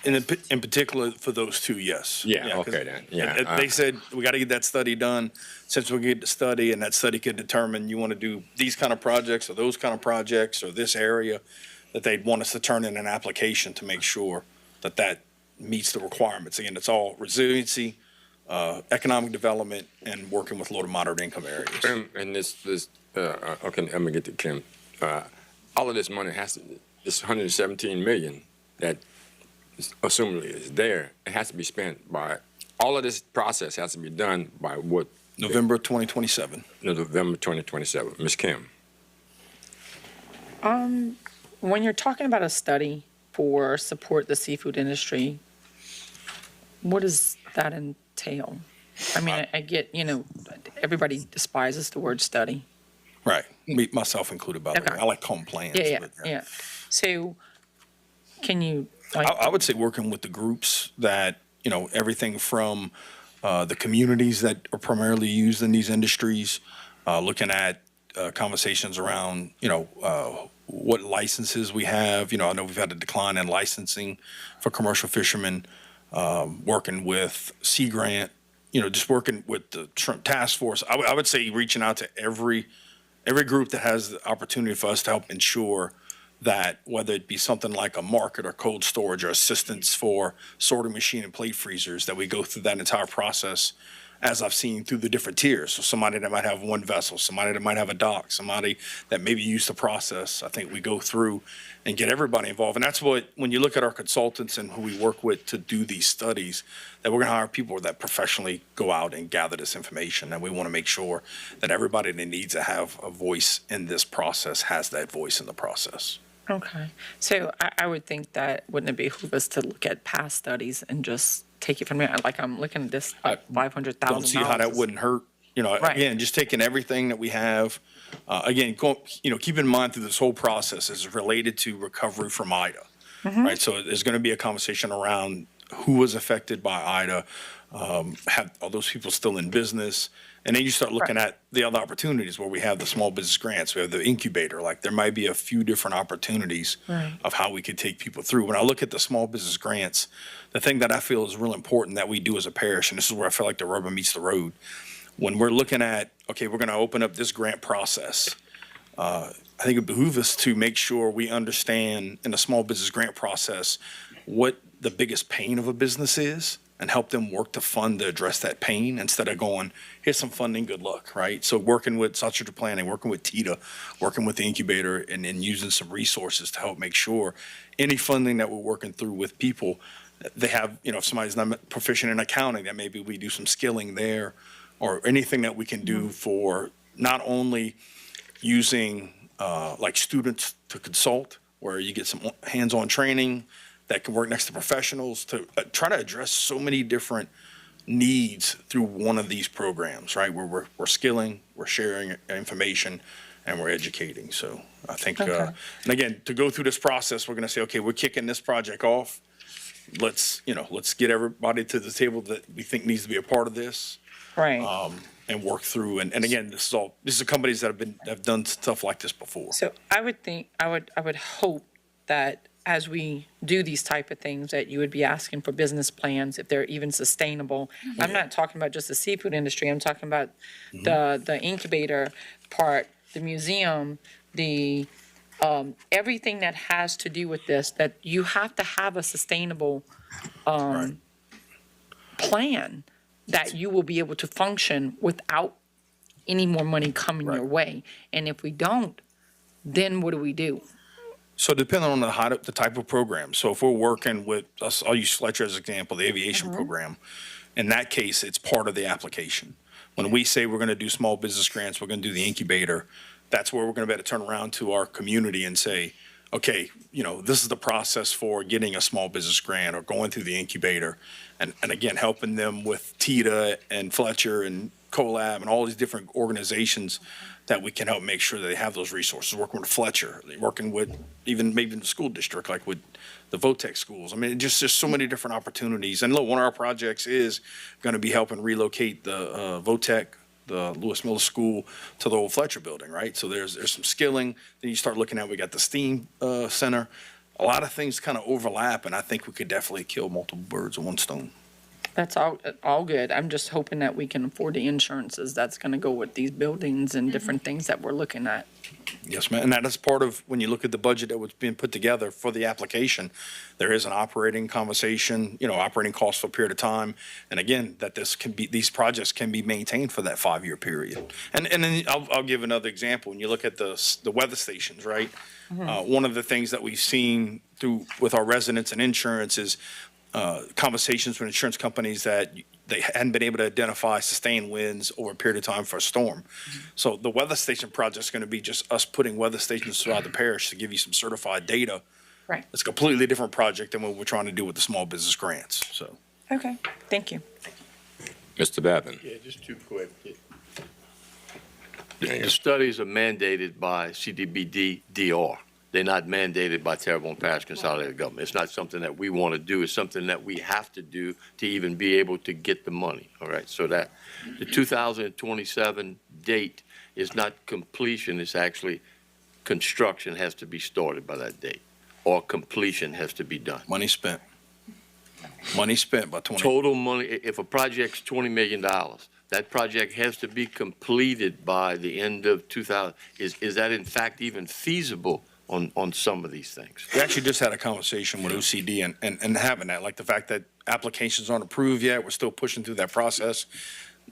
In particular for those two, yes. Yeah, 'cause okay then, yeah. They said, we got to get that study done. Since we get the study and that study could determine you want to do these kind of projects or those kind of projects or this area, that they'd want us to turn in an application to make sure that that meets the requirements. Again, it's all resiliency, economic development, and working with low to moderate income areas. And okay, let me get to Kim. All of this money this 117 million that assumably is there, it has to be spent by, all of this process has to be done by what? November 2027. November 2027. Ms. Kim. When you're talking about a study for support the seafood industry, what does that entail? I mean, I get, everybody despises the word study. Right. Me, myself included, by the way. I like home plans. Yeah. So can you, I would say working with the groups that, everything from the communities that are primarily used in these industries, looking at conversations around, what licenses we have. I know we've had a decline in licensing for commercial fishermen, working with Sea Grant, just working with the Shrimp Task Force. I would say reaching out to every group that has the opportunity for us to help ensure that, whether it be something like a market or cold storage or assistance for sorting machine and plate freezers, that we go through that entire process, as I've seen through the different tiers. So somebody that might have one vessel, somebody that might have a dock, somebody that maybe used the process. I think we go through and get everybody involved. And that's what, when you look at our consultants and who we work with to do these studies, that we're gonna hire people that professionally go out and gather this information. And we wanna make sure that everybody that needs to have a voice in this process has that voice in the process. okay. So I would think that, wouldn't it behoove us to look at past studies and just take it from there? Like, I'm looking at this, $500,000. Don't see how that wouldn't hurt. Right. Again, just taking everything that we have, again, keep in mind through this whole process is related to recovery from Ida, right? So there's going to be a conversation around who was affected by Ida, are those people still in business? And then you start looking at the other opportunities where we have the small business grants, we have the incubator. Like, there might be a few different opportunities of how we could take people through. When I look at the small business grants, the thing that I feel is real important that we do as a parish, and this is where I feel like the rubber meets the road, when we're looking at, okay, we're going to open up this grant process, I think it behooves us to make sure we understand in the small business grant process what the biggest pain of a business is, and help them work to fund to address that pain instead of going, here's some funding, good luck, right? So working with Strategic Planning, working with TITA, working with the incubator, and using some resources to help make sure any funding that we're working through with people, they have, if somebody's not proficient in accounting, that maybe we do some skilling there, or anything that we can do for not only using like students to consult, where you get some hands-on training that can work next to professionals to try to address so many different needs through one of these programs, right? Where we're skilling, we're sharing information, and we're educating. So I think, and again, to go through this process, we're going to say, okay, we're kicking this project off. Let's get everybody to the table that we think needs to be a part of this. Right. And work through. And again, this is companies that have done stuff like this before. So I would hope that as we do these type of things, that you would be asking for business plans, if they're even sustainable. I'm not talking about just the seafood industry. I'm talking about the incubator part, the museum, the everything that has to do with this, that you have to have a sustainable plan that you will be able to function without any more money coming your way. And if we don't, then what do we do? So depending on the type of program. So if we're working with, I'll use Fletcher as an example, the aviation program. In that case, it's part of the application. When we say we're going to do small business grants, we're going to do the incubator, that's where we're going to be able to turn around to our community and say, okay, this is the process for getting a small business grant or going through the incubator. And again, helping them with TITA and Fletcher and CoLab and all these different organizations that we can help make sure that they have those resources. Working with Fletcher, working with even maybe the school district, like with the VOTEC schools. I mean, just so many different opportunities. And look, one of our projects is going to be helping relocate the VOTEC, the Lewis Miller School, to the old Fletcher building, right? So there's some skilling. Then you start looking at, we got the STEAM Center. a lot of things kind of overlap, and I think we could definitely kill multiple birds with one stone. That's all good. I'm just hoping that we can afford the insurances that's going to go with these buildings and different things that we're looking at. Yes, ma'am. And that is part of, when you look at the budget that was being put together for the application, there is an operating conversation, operating costs for a period of time. And again, that these projects can be maintained for that 5-year period. And then I'll give another example. When you look at the weather stations, right? One of the things that we've seen with our residents and insurance is conversations with insurance companies that they hadn't been able to identify sustained winds over a period of time for a storm. So the weather station project is going to be just us putting weather stations throughout the parish to give you some certified data. Right. It's a completely different project than what we're trying to do with the small business grants. So. Okay, thank you. Mr. Babin. Yeah, just too quick. The studies are mandated by CDBD-DR. They're not mandated by Terrebonne Parish Consolidated Government. It's not something that we want to do. It's something that we have to do to even be able to get the money, all right? So that the 2027 date is not completion, it's actually construction has to be started by that date, or completion has to be done. Money spent. Money spent by 20. Total money, if a project's $20 million, that project has to be completed by the end of 2000. Is that in fact even feasible on some of these things? We actually just had a conversation with OCD and having that, like the fact that applications aren't approved yet. We're still pushing through that process.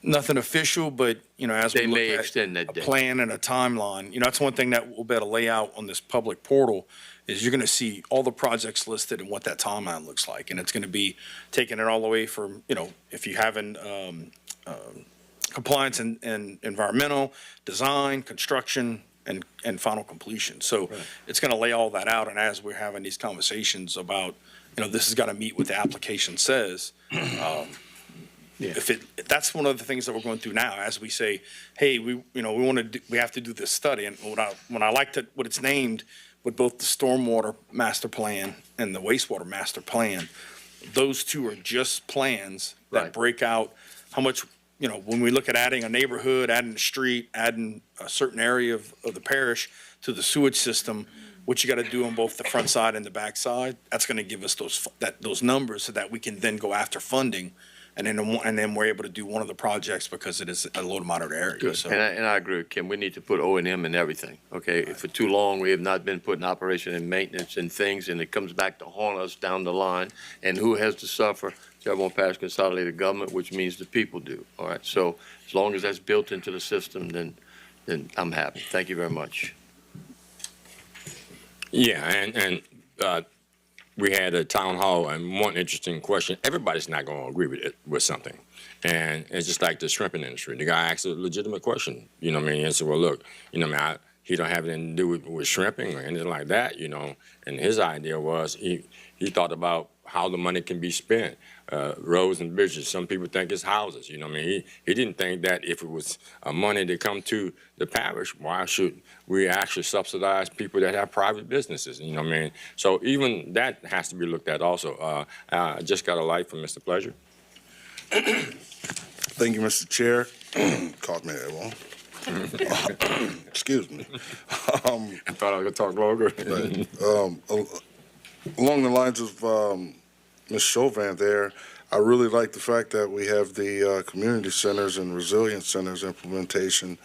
Nothing official, but, as They we may look extend at that a date. plan and a timeline, that's one thing that we'll be able to lay out on this public portal is you're going to see all the projects listed and what that timeline looks like. And it's going to be taking it all the way from, if you haven't compliance and environmental, design, construction, and final completion. So it's going to lay all that out. And as we're having these conversations about, this has got to meet what the application says. If that's one of the things that we're going through now, as we say, hey, we have to do this study. And when I liked it, what it's named with both the stormwater master plan and the wastewater master plan, those two are just plans that break out how much, when we look at adding a neighborhood, adding a street, adding a certain area of the parish to the sewage system, what you got to do on both the front side and the back side, that's going to give us those numbers so that we can then go after funding. And then we're able to do one of the projects because it is a low to moderate area. Good. So. And I agree with Kim. We need to put O&M in everything, okay? For too long, we have not been putting operation and maintenance and things, and it comes back to haunt us down the line. And who has to suffer? Terrebonne Parish Consolidated Government, which means the people do, all right? So as long as that's built into the system, then I'm happy. Thank you very much. Yeah, and we had a town hall, and one interesting question. Everybody's not going to agree with something. And it's just like the shrimping industry. The guy asked a legitimate question, and said, well, look, he don't have anything to do with shrimping or anything like that, And his idea was he thought about how the money can be spent, roads and bridges. Some people think it's houses, He didn't think that if it was money to come to the parish, why should we actually subsidize people that have private businesses, So even that has to be looked at also. I just got a light from Mr. Pleasure. Thank you, Mr. Chair. Caught me at one. Excuse me. I thought I was going to talk longer. Along the lines of Ms. Chauvin there, I really like the fact that we have the community centers and resilience centers implementation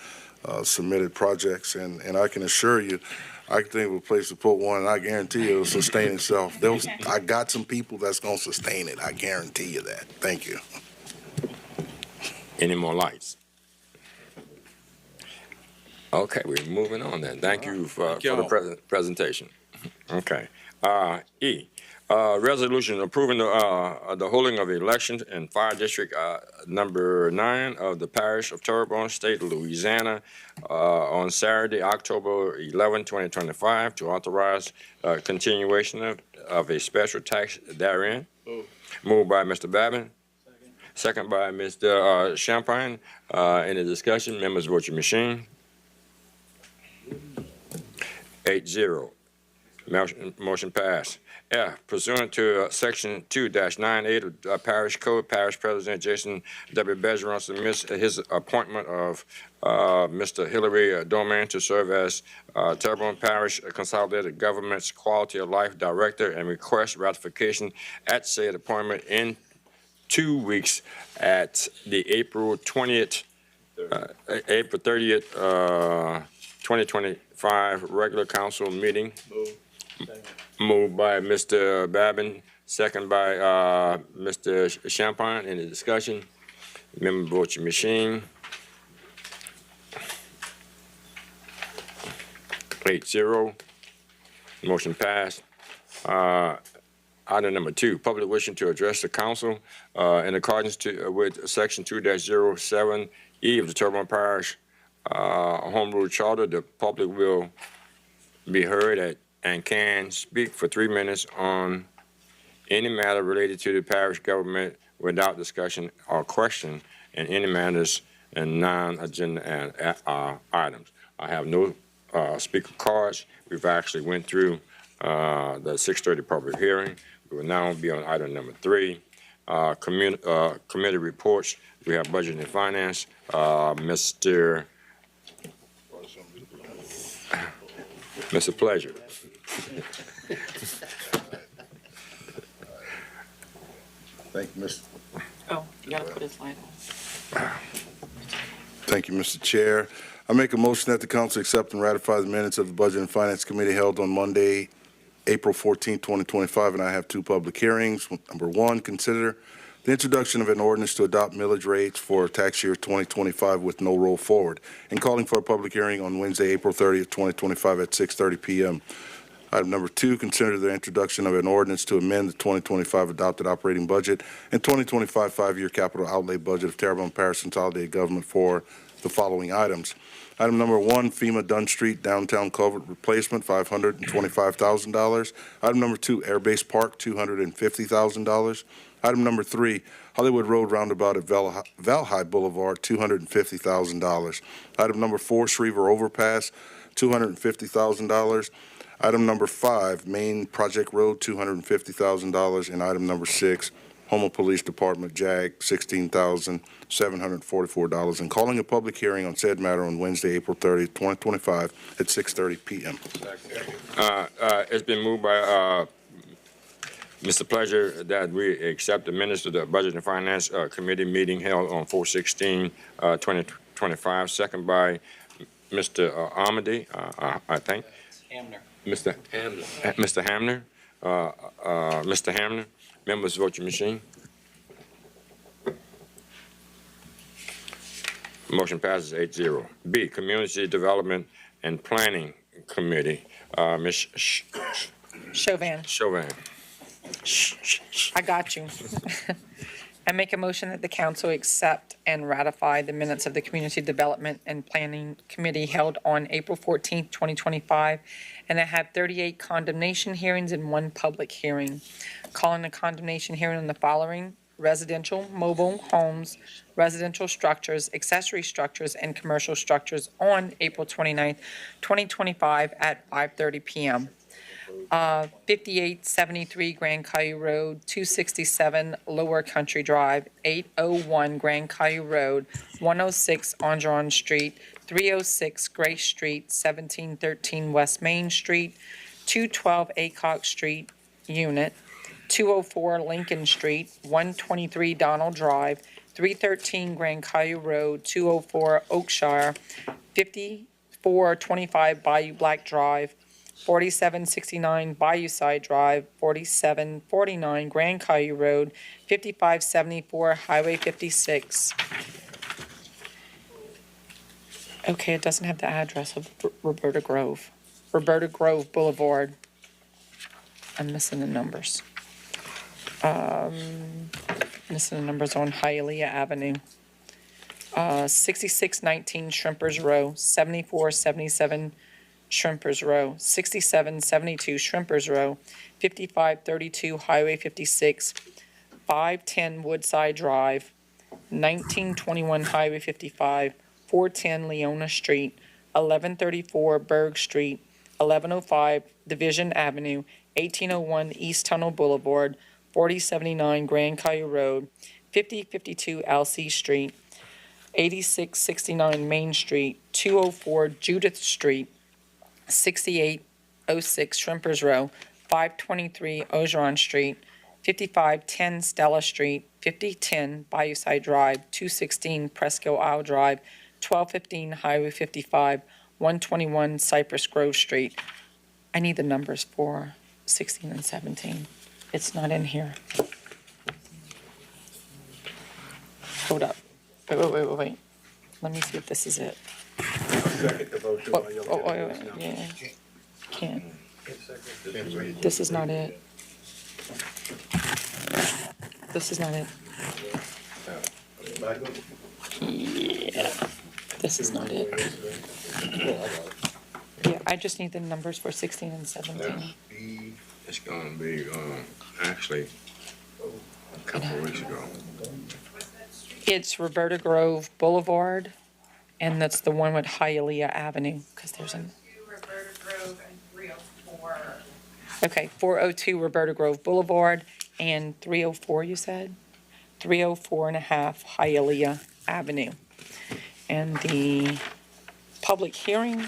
submitted projects, and I can assure you, I think of a place to put one, and I guarantee you it'll sustain itself. I got some people that's going to sustain it. I guarantee you that. Thank you. Any more lights? Okay, we're moving on then. Thank you for the presentation. Okay. E, resolution approving the holding of elections in Fire District number 9 of the Parish of Terrebonne, State of Louisiana, on Saturday, October 11, 2025, to authorize continuation of a special tax therein. Moved by Mr. Babin. Second by Mr. Champagne. Any discussion? Members, vote your machine. 8-0. Motion passed. F, pursuant to Section 2-98 of Parish Code, Parish President Jason W. Bergeron submits his appointment of Mr. Hilary Doman to serve as Terrebonne Parish Consolidated Government's Quality of Life Director and requests ratification at said appointment in 2 weeks at the April 30th, 2025 regular council meeting. Moved by Mr. Babin, second by Mr. Champagne. Any discussion? Member vote your machine. 8-0. Motion passed. Item number 2, public wishing to address the council in accordance with Section 2-07E of the Terrebonne Parish Home Rule Charter. The public will be heard and can speak for 3 minutes on any matter related to the parish government without discussion or question in any matters and non-agenda items. I have no speaker cards. We've actually went through the 6:30 public hearing. We will now be on item number 3, committee reports. We have budget and finance. Mr. Pleasure. Thank you, Mr. Oh, you gotta put his light on. Thank you, Mr. Chair. I make a motion that the council accept and ratify the minutes of the Budget and Finance Committee held on Monday, April 14, 2025, and I have 2 public hearings. Number 1, consider the introduction of an ordinance to adopt millage rates for tax year 2025 with no roll forward, and calling for a public hearing on Wednesday, April 30th, 2025 at 6:30 p.m. Item number 2, consider the introduction of an ordinance to amend the 2025 adopted operating budget and 2025 5-year capital outlay budget of Terrebonne Parish Consolidated Government for the following items. Item number 1, FEMA Dunn Street Downtown Culvert Replacement, $525,000. Item number 2, Air Base Park, $250,000. Item number 3, Hollywood Road Roundabout at Valhai Boulevard, $250,000. Item number 4, Schriever Overpass, $250,000. Item number 5, Main Project Road, $250,000. And item number 6, Houma Police Department, JAG, $16,744. And calling a public hearing on said matter on Wednesday, April 30th, 2025 at 6:30 p.m. It's been moved by Mr. Pleasure that we accept the minutes of the Budget and Finance Committee meeting held on 4/16/2025. Second by Mr. Amity, I think. Hamner. Mr. Hamner. Mr. Hamner. Members, vote your machine. Motion passes 8-0. B, Community Development and Planning Committee. Ms. Chauvin, Chauvin. I got you. I make a motion that the council accept and ratify the minutes of the Community Development and Planning Committee held on April 14th, 2025, and I have 38 condemnation hearings and 1 public hearing. Calling a condemnation hearing on the following: residential mobile homes, residential structures, accessory structures, and commercial structures on April 29th, 2025 at 5:30 p.m. 5873 Grand Caillou Road, 267 Lower Country Drive, 801 Grand Caillou Road, 106 Andron Street, 306 Grace Street, 1713 West Main Street, 212 Acock Street, Unit, 204 Lincoln Street, 123 Donald Drive, 313 Grand Caillou Road, 204 Oakshire, 5425 Bayou Black Drive, 4769 Bayou Side Drive, 4749 Grand Caillou Road, 5574 Highway 56. Okay, it doesn't have the address of Roberta Grove. Roberta Grove Boulevard. I'm missing the numbers. Missing the numbers on Hialeah Avenue. 6619 Shrimpers Row, 7477 Shrimpers Row, 6772 Shrimpers Row, 5532 Highway 56, 510 Woodside Drive, 1921 Highway 55, 410 Leona Street, 1134 Berg Street, 1105 Division Avenue, 1801 East Tunnel Boulevard, 4079 Grand Caillou Road, 5052 Alsea Street, 8669 Main Street, 204 Judith Street, 6806 Shrimpers Row, 523 Ogeron Street, 5510 Stella Street, 5010 Bayousside Drive, 216 Presco Isle Drive, 1215 Highway 55, 121 Cypress Grove Street. I need the numbers for 16 and 17. It's not in here. Hold up. Wait. Let me see if this is it. Second the motion while you're looking at this now. Yeah. Can't. This is not it. This is not it. Yeah. This is not it. Yeah, I just need the numbers for 16 and 17. It's gonna be, actually, a couple of weeks ago. It's Roberta Grove Boulevard, and that's the one with Hialeah Avenue, because there's an. Roberta Grove and 304. Okay, 402 Roberta Grove Boulevard and 304, you said? 304 and a half Hialeah Avenue. And the public hearing,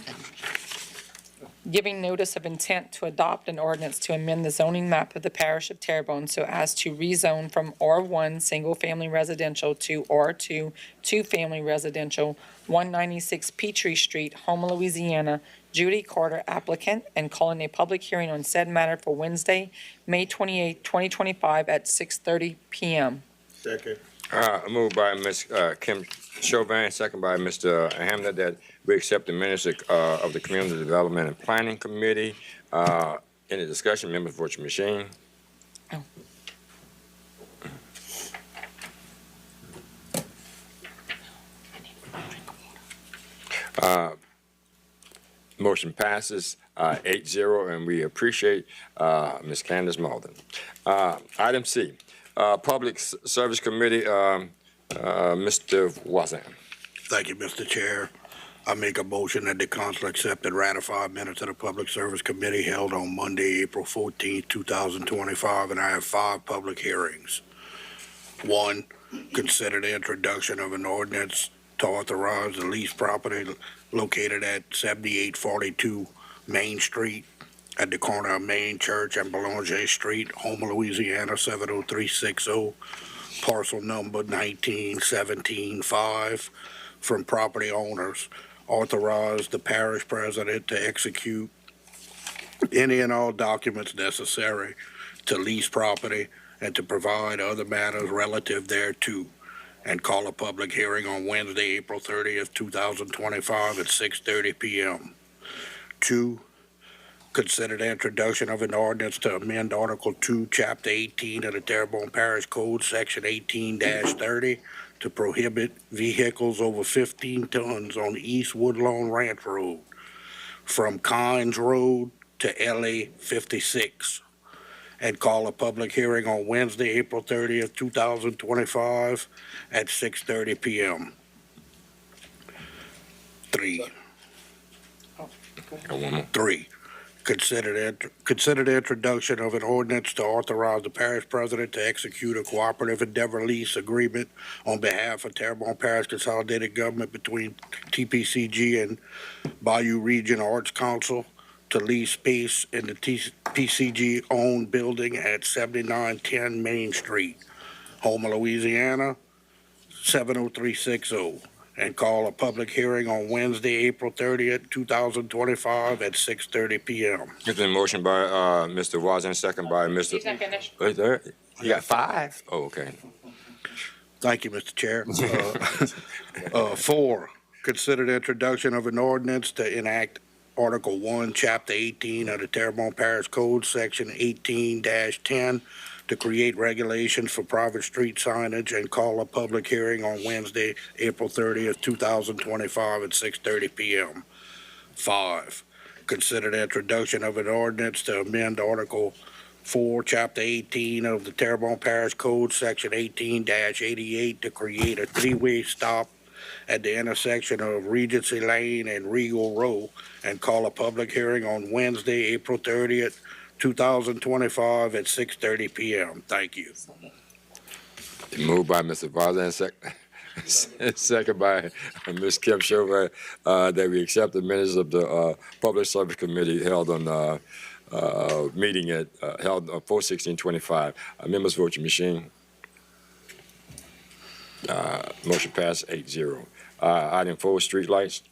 giving notice of intent to adopt an ordinance to amend the zoning map of the parish of Terrebonne so as to rezone from R1 Single Family Residential to R2 Two Family Residential, 196 Peachtree Street, Houma, Louisiana. Judy Carter applicant, and calling a public hearing on said matter for Wednesday, May 28, 2025 at 6:30 p.m. Second. Moved by Ms. Kim Chauvin, second by Mr. Hamner, that we accept the minutes of the Community Development and Planning Committee. Any discussion, members, vote your machine. Motion passes 8-0, and we appreciate Ms. Candace Malden. Item C, Public Service Committee, Mr. Wazan. Thank you, Mr. Chair. I make a motion that the council accept and ratify minutes of the Public Service Committee held on Monday, April 14, 2025, and I have 5 public hearings. 1, consider the introduction of an ordinance to authorize the leased property located at 7842 Main Street at the corner of Main Church and Boulanger Street, Houma, Louisiana, 70360, parcel number 19175, from property owners. Authorize the parish president to execute any and all documents necessary to lease property and to provide other matters relative thereto, and call a public hearing on Wednesday, April 30th, 2025 at 6:30 p.m. 2, consider the introduction of an ordinance to amend Article 2, Chapter 18 of the Terrebonne Parish Code, Section 18-30, to prohibit vehicles over 15 tons on East Woodlawn Ranch Road from Kynes Road to LA 56, and call a public hearing on Wednesday, April 30th, 2025 at 6:30 p.m. 3. 3. Consider the introduction of an ordinance to authorize the parish president to execute a cooperative endeavor lease agreement on behalf of Terrebonne Parish Consolidated Government between TPCG and Bayou Region Arts Council to lease space in the PCG-owned building at 7910 Main Street, Houma, Louisiana, 70360. And call a public hearing on Wednesday, April 30th, 2025 at 6:30 p.m. There's been a motion by Mr. Wazan, second by Mr. He's not finished. Wait, there? You got 5? Oh, okay. Thank you, Mr. Chair. 4, consider the introduction of an ordinance to enact Article 1, Chapter 18 of the Terrebonne Parish Code, Section 18-10, to create regulations for private street signage, and call a public hearing on Wednesday, April 30th, 2025 at 6:30 p.m. 5, consider the introduction of an ordinance to amend Article 4, Chapter 18 of the Terrebonne Parish Code, Section 18-88, to create a 3-way stop at the intersection of Regency Lane and Regal Road, and call a public hearing on Wednesday, April 30th, 2025 at 6:30 p.m. Thank you. Moved by Mr. Voisin, second by Ms. Kim Chauvin, that we accept the minutes of the Public Service Committee held on meeting held on 4/16/25. Members vote your machine. Motion passed 8-0. Item 4, streetlights.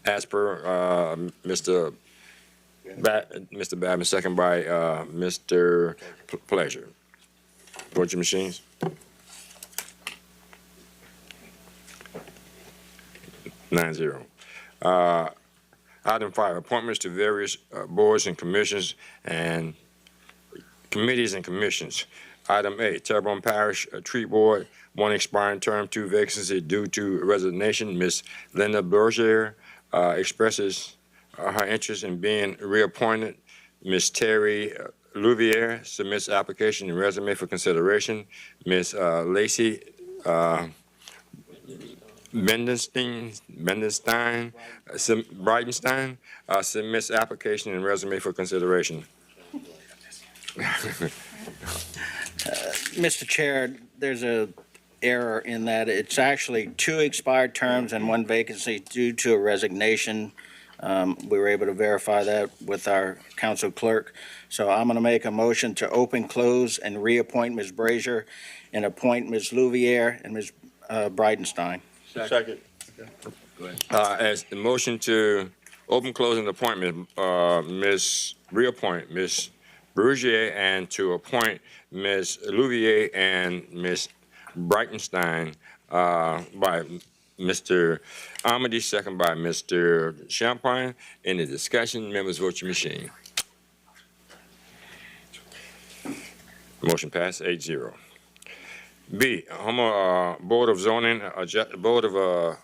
As per Mr. Babin, second by Mr. Pleasure. Vote your machines. Nine zero. Item 5, appointments to various boards and commissions and committees and commissions. Item A, Terrebonne Parish Tree Board, 1 expiring term, 2 vacancy due to resignation. Ms. Linda Berger expresses her interest in being reappointed. Ms. Terry Louvier submits application and resume for consideration. Ms. Lacey Bridenstine submits application and resume for consideration. Mr. Chair, there's a error in that it's actually 2 expired terms and 1 vacancy due to a resignation. We were able to verify that with our council clerk. So I'm going to make a motion to open, close, and reappoint Ms. Brazier and appoint Ms. Louvier and Ms. Bridenstine. Second. As the motion to open, close, and appointment, reappoint Ms. Bergier and to appoint Ms. Louvier and Ms. Brightenstein by Mr. Amity, second by Mr. Champagne. Any discussion? Members, vote your machine. Motion passed 8-0. B, Board of Zoning, Board of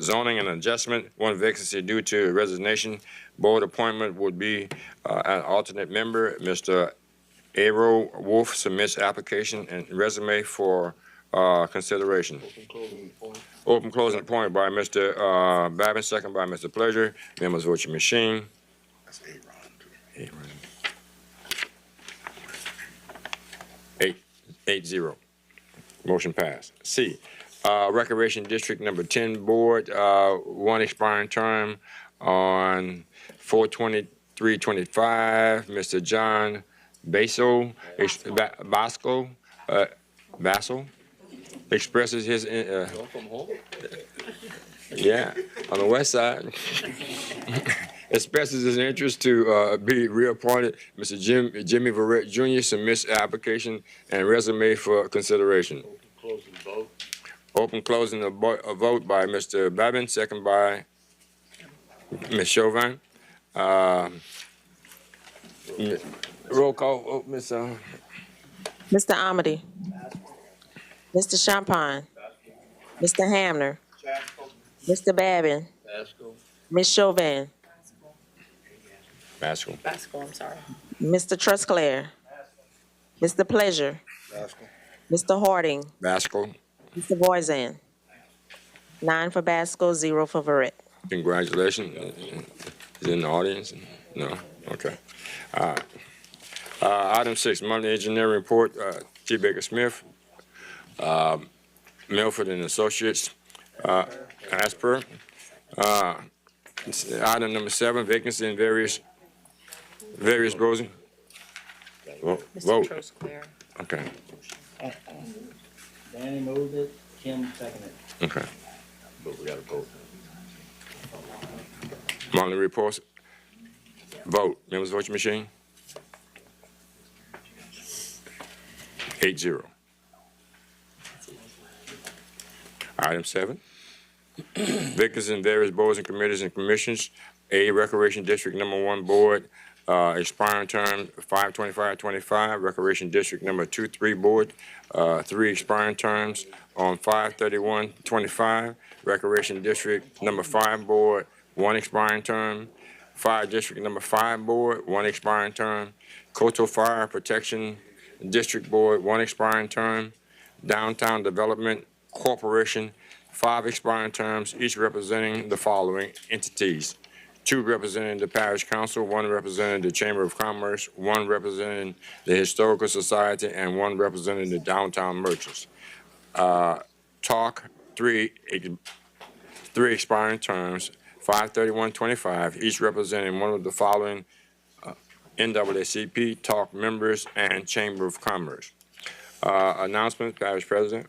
Zoning and Adjustment, 1 vacancy due to resignation. Board appointment would be an alternate member. Mr. Aero Wolf submits application and resume for consideration. Open, close, and appoint by Mr. Babin, second by Mr. Pleasure. Members, vote your machine. That's 8-0. Motion passed. C, Recreation District Number 10 Board, 1 expiring term on 4/23/25. Mr. John Basso expresses his on the west side expresses his interest to be reappointed. Mr. Jimmy Verrett Jr. submits application and resume for consideration. Open, closing, a vote by Mr. Babin, second by Ms. Chauvin. Roll call, Ms. Mr. Amity. Mr. Champagne. Mr. Hamner. Mr. Babin. Ms. Chauvin. Basco, I'm sorry. Mr. Trusclair. Mr. Pleasure. Mr. Harding. Basco. Mr. Voisin. 9 for Basco, 0 for Verrett. Congratulations. Is he in the audience? No? Okay. Item 6, monthly engineering report, T. Baker Smith, Milford and Associates, as per. Item number 7, vacancy in various boards. Vote. Trosclair. Okay. Danny moved it, Kim seconded it. Okay. But we gotta vote. Monthly reports. Vote. Members, vote your machine. 8-0. Item 7. Vacancies in various boards and committees and commissions. A, Recreation District Number 1 Board, expiring term 5/25/25. Recreation District Number 2-3 Board, 3 expiring terms on 5/31/25. Recreation District Number 5 Board, 1 expiring term. Fire District Number 5 Board, 1 expiring term. Coastal Fire Protection District Board, 1 expiring term. Downtown Development Corporation 5 expiring terms, each representing the following entities: 2 representing the Parish Council, 1 representing the Chamber of Commerce, 1 representing the Historical Society, and 1 representing the Downtown Merchants. Talk, 3 expiring terms, 5/31/25, each representing one of the following NAACP, Talk members, and Chamber of Commerce. Announcement, Parish President.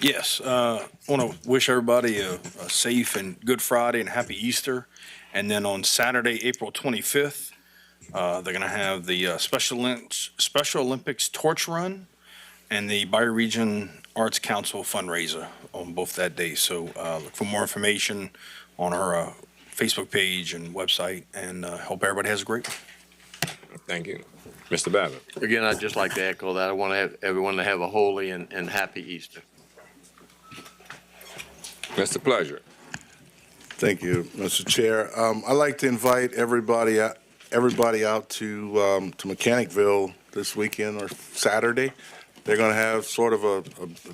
Yes, I want to wish everybody a safe and good Friday and happy Easter. And then on Saturday, April 25th, they're going to have the Special Olympics Torch Run and the Bioregion Arts Council fundraiser on both that day. So look for more information on our Facebook page and website, and hope everybody has a great one. Thank you. Mr. Babbitt. Again, I'd just like to echo that. I want to have everyone to have a holy and happy Easter. Mr. Pleasure. Thank you, Mr. Chair. I'd like to invite everybody out to Mechanicville this weekend or Saturday. They're going to have sort of a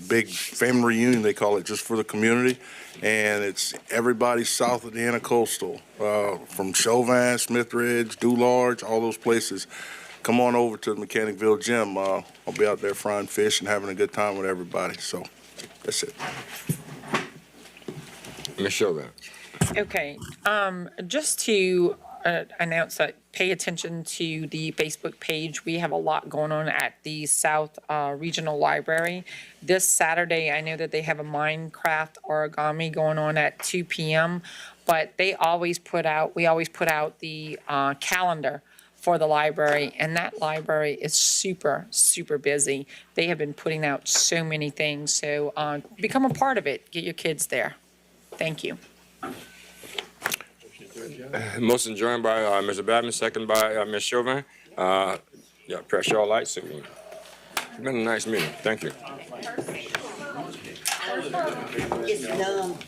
big family reunion, they call it, just for the community. And it's everybody south of the Intercoastal, from Chauvin, Smith Ridge, Dularge, all those places. Come on over to the Mechanicville Gym. I'll be out there frying fish and having a good time with everybody. So that's it. Ms. Chauvin. Okay, just to announce that, pay attention to the Facebook page. We have a lot going on at the South Regional Library. This Saturday, I know that they have a Minecraft origami going on at 2 p.m., but we always put out the calendar for the library, and that library is super, super busy. They have been putting out so many things, so become a part of it. Get your kids there. Thank you. Motion joined by Mr. Babbitt, second by Ms. Chauvin. Yeah, press your lights. It's been a nice meeting. Thank you. It's numb.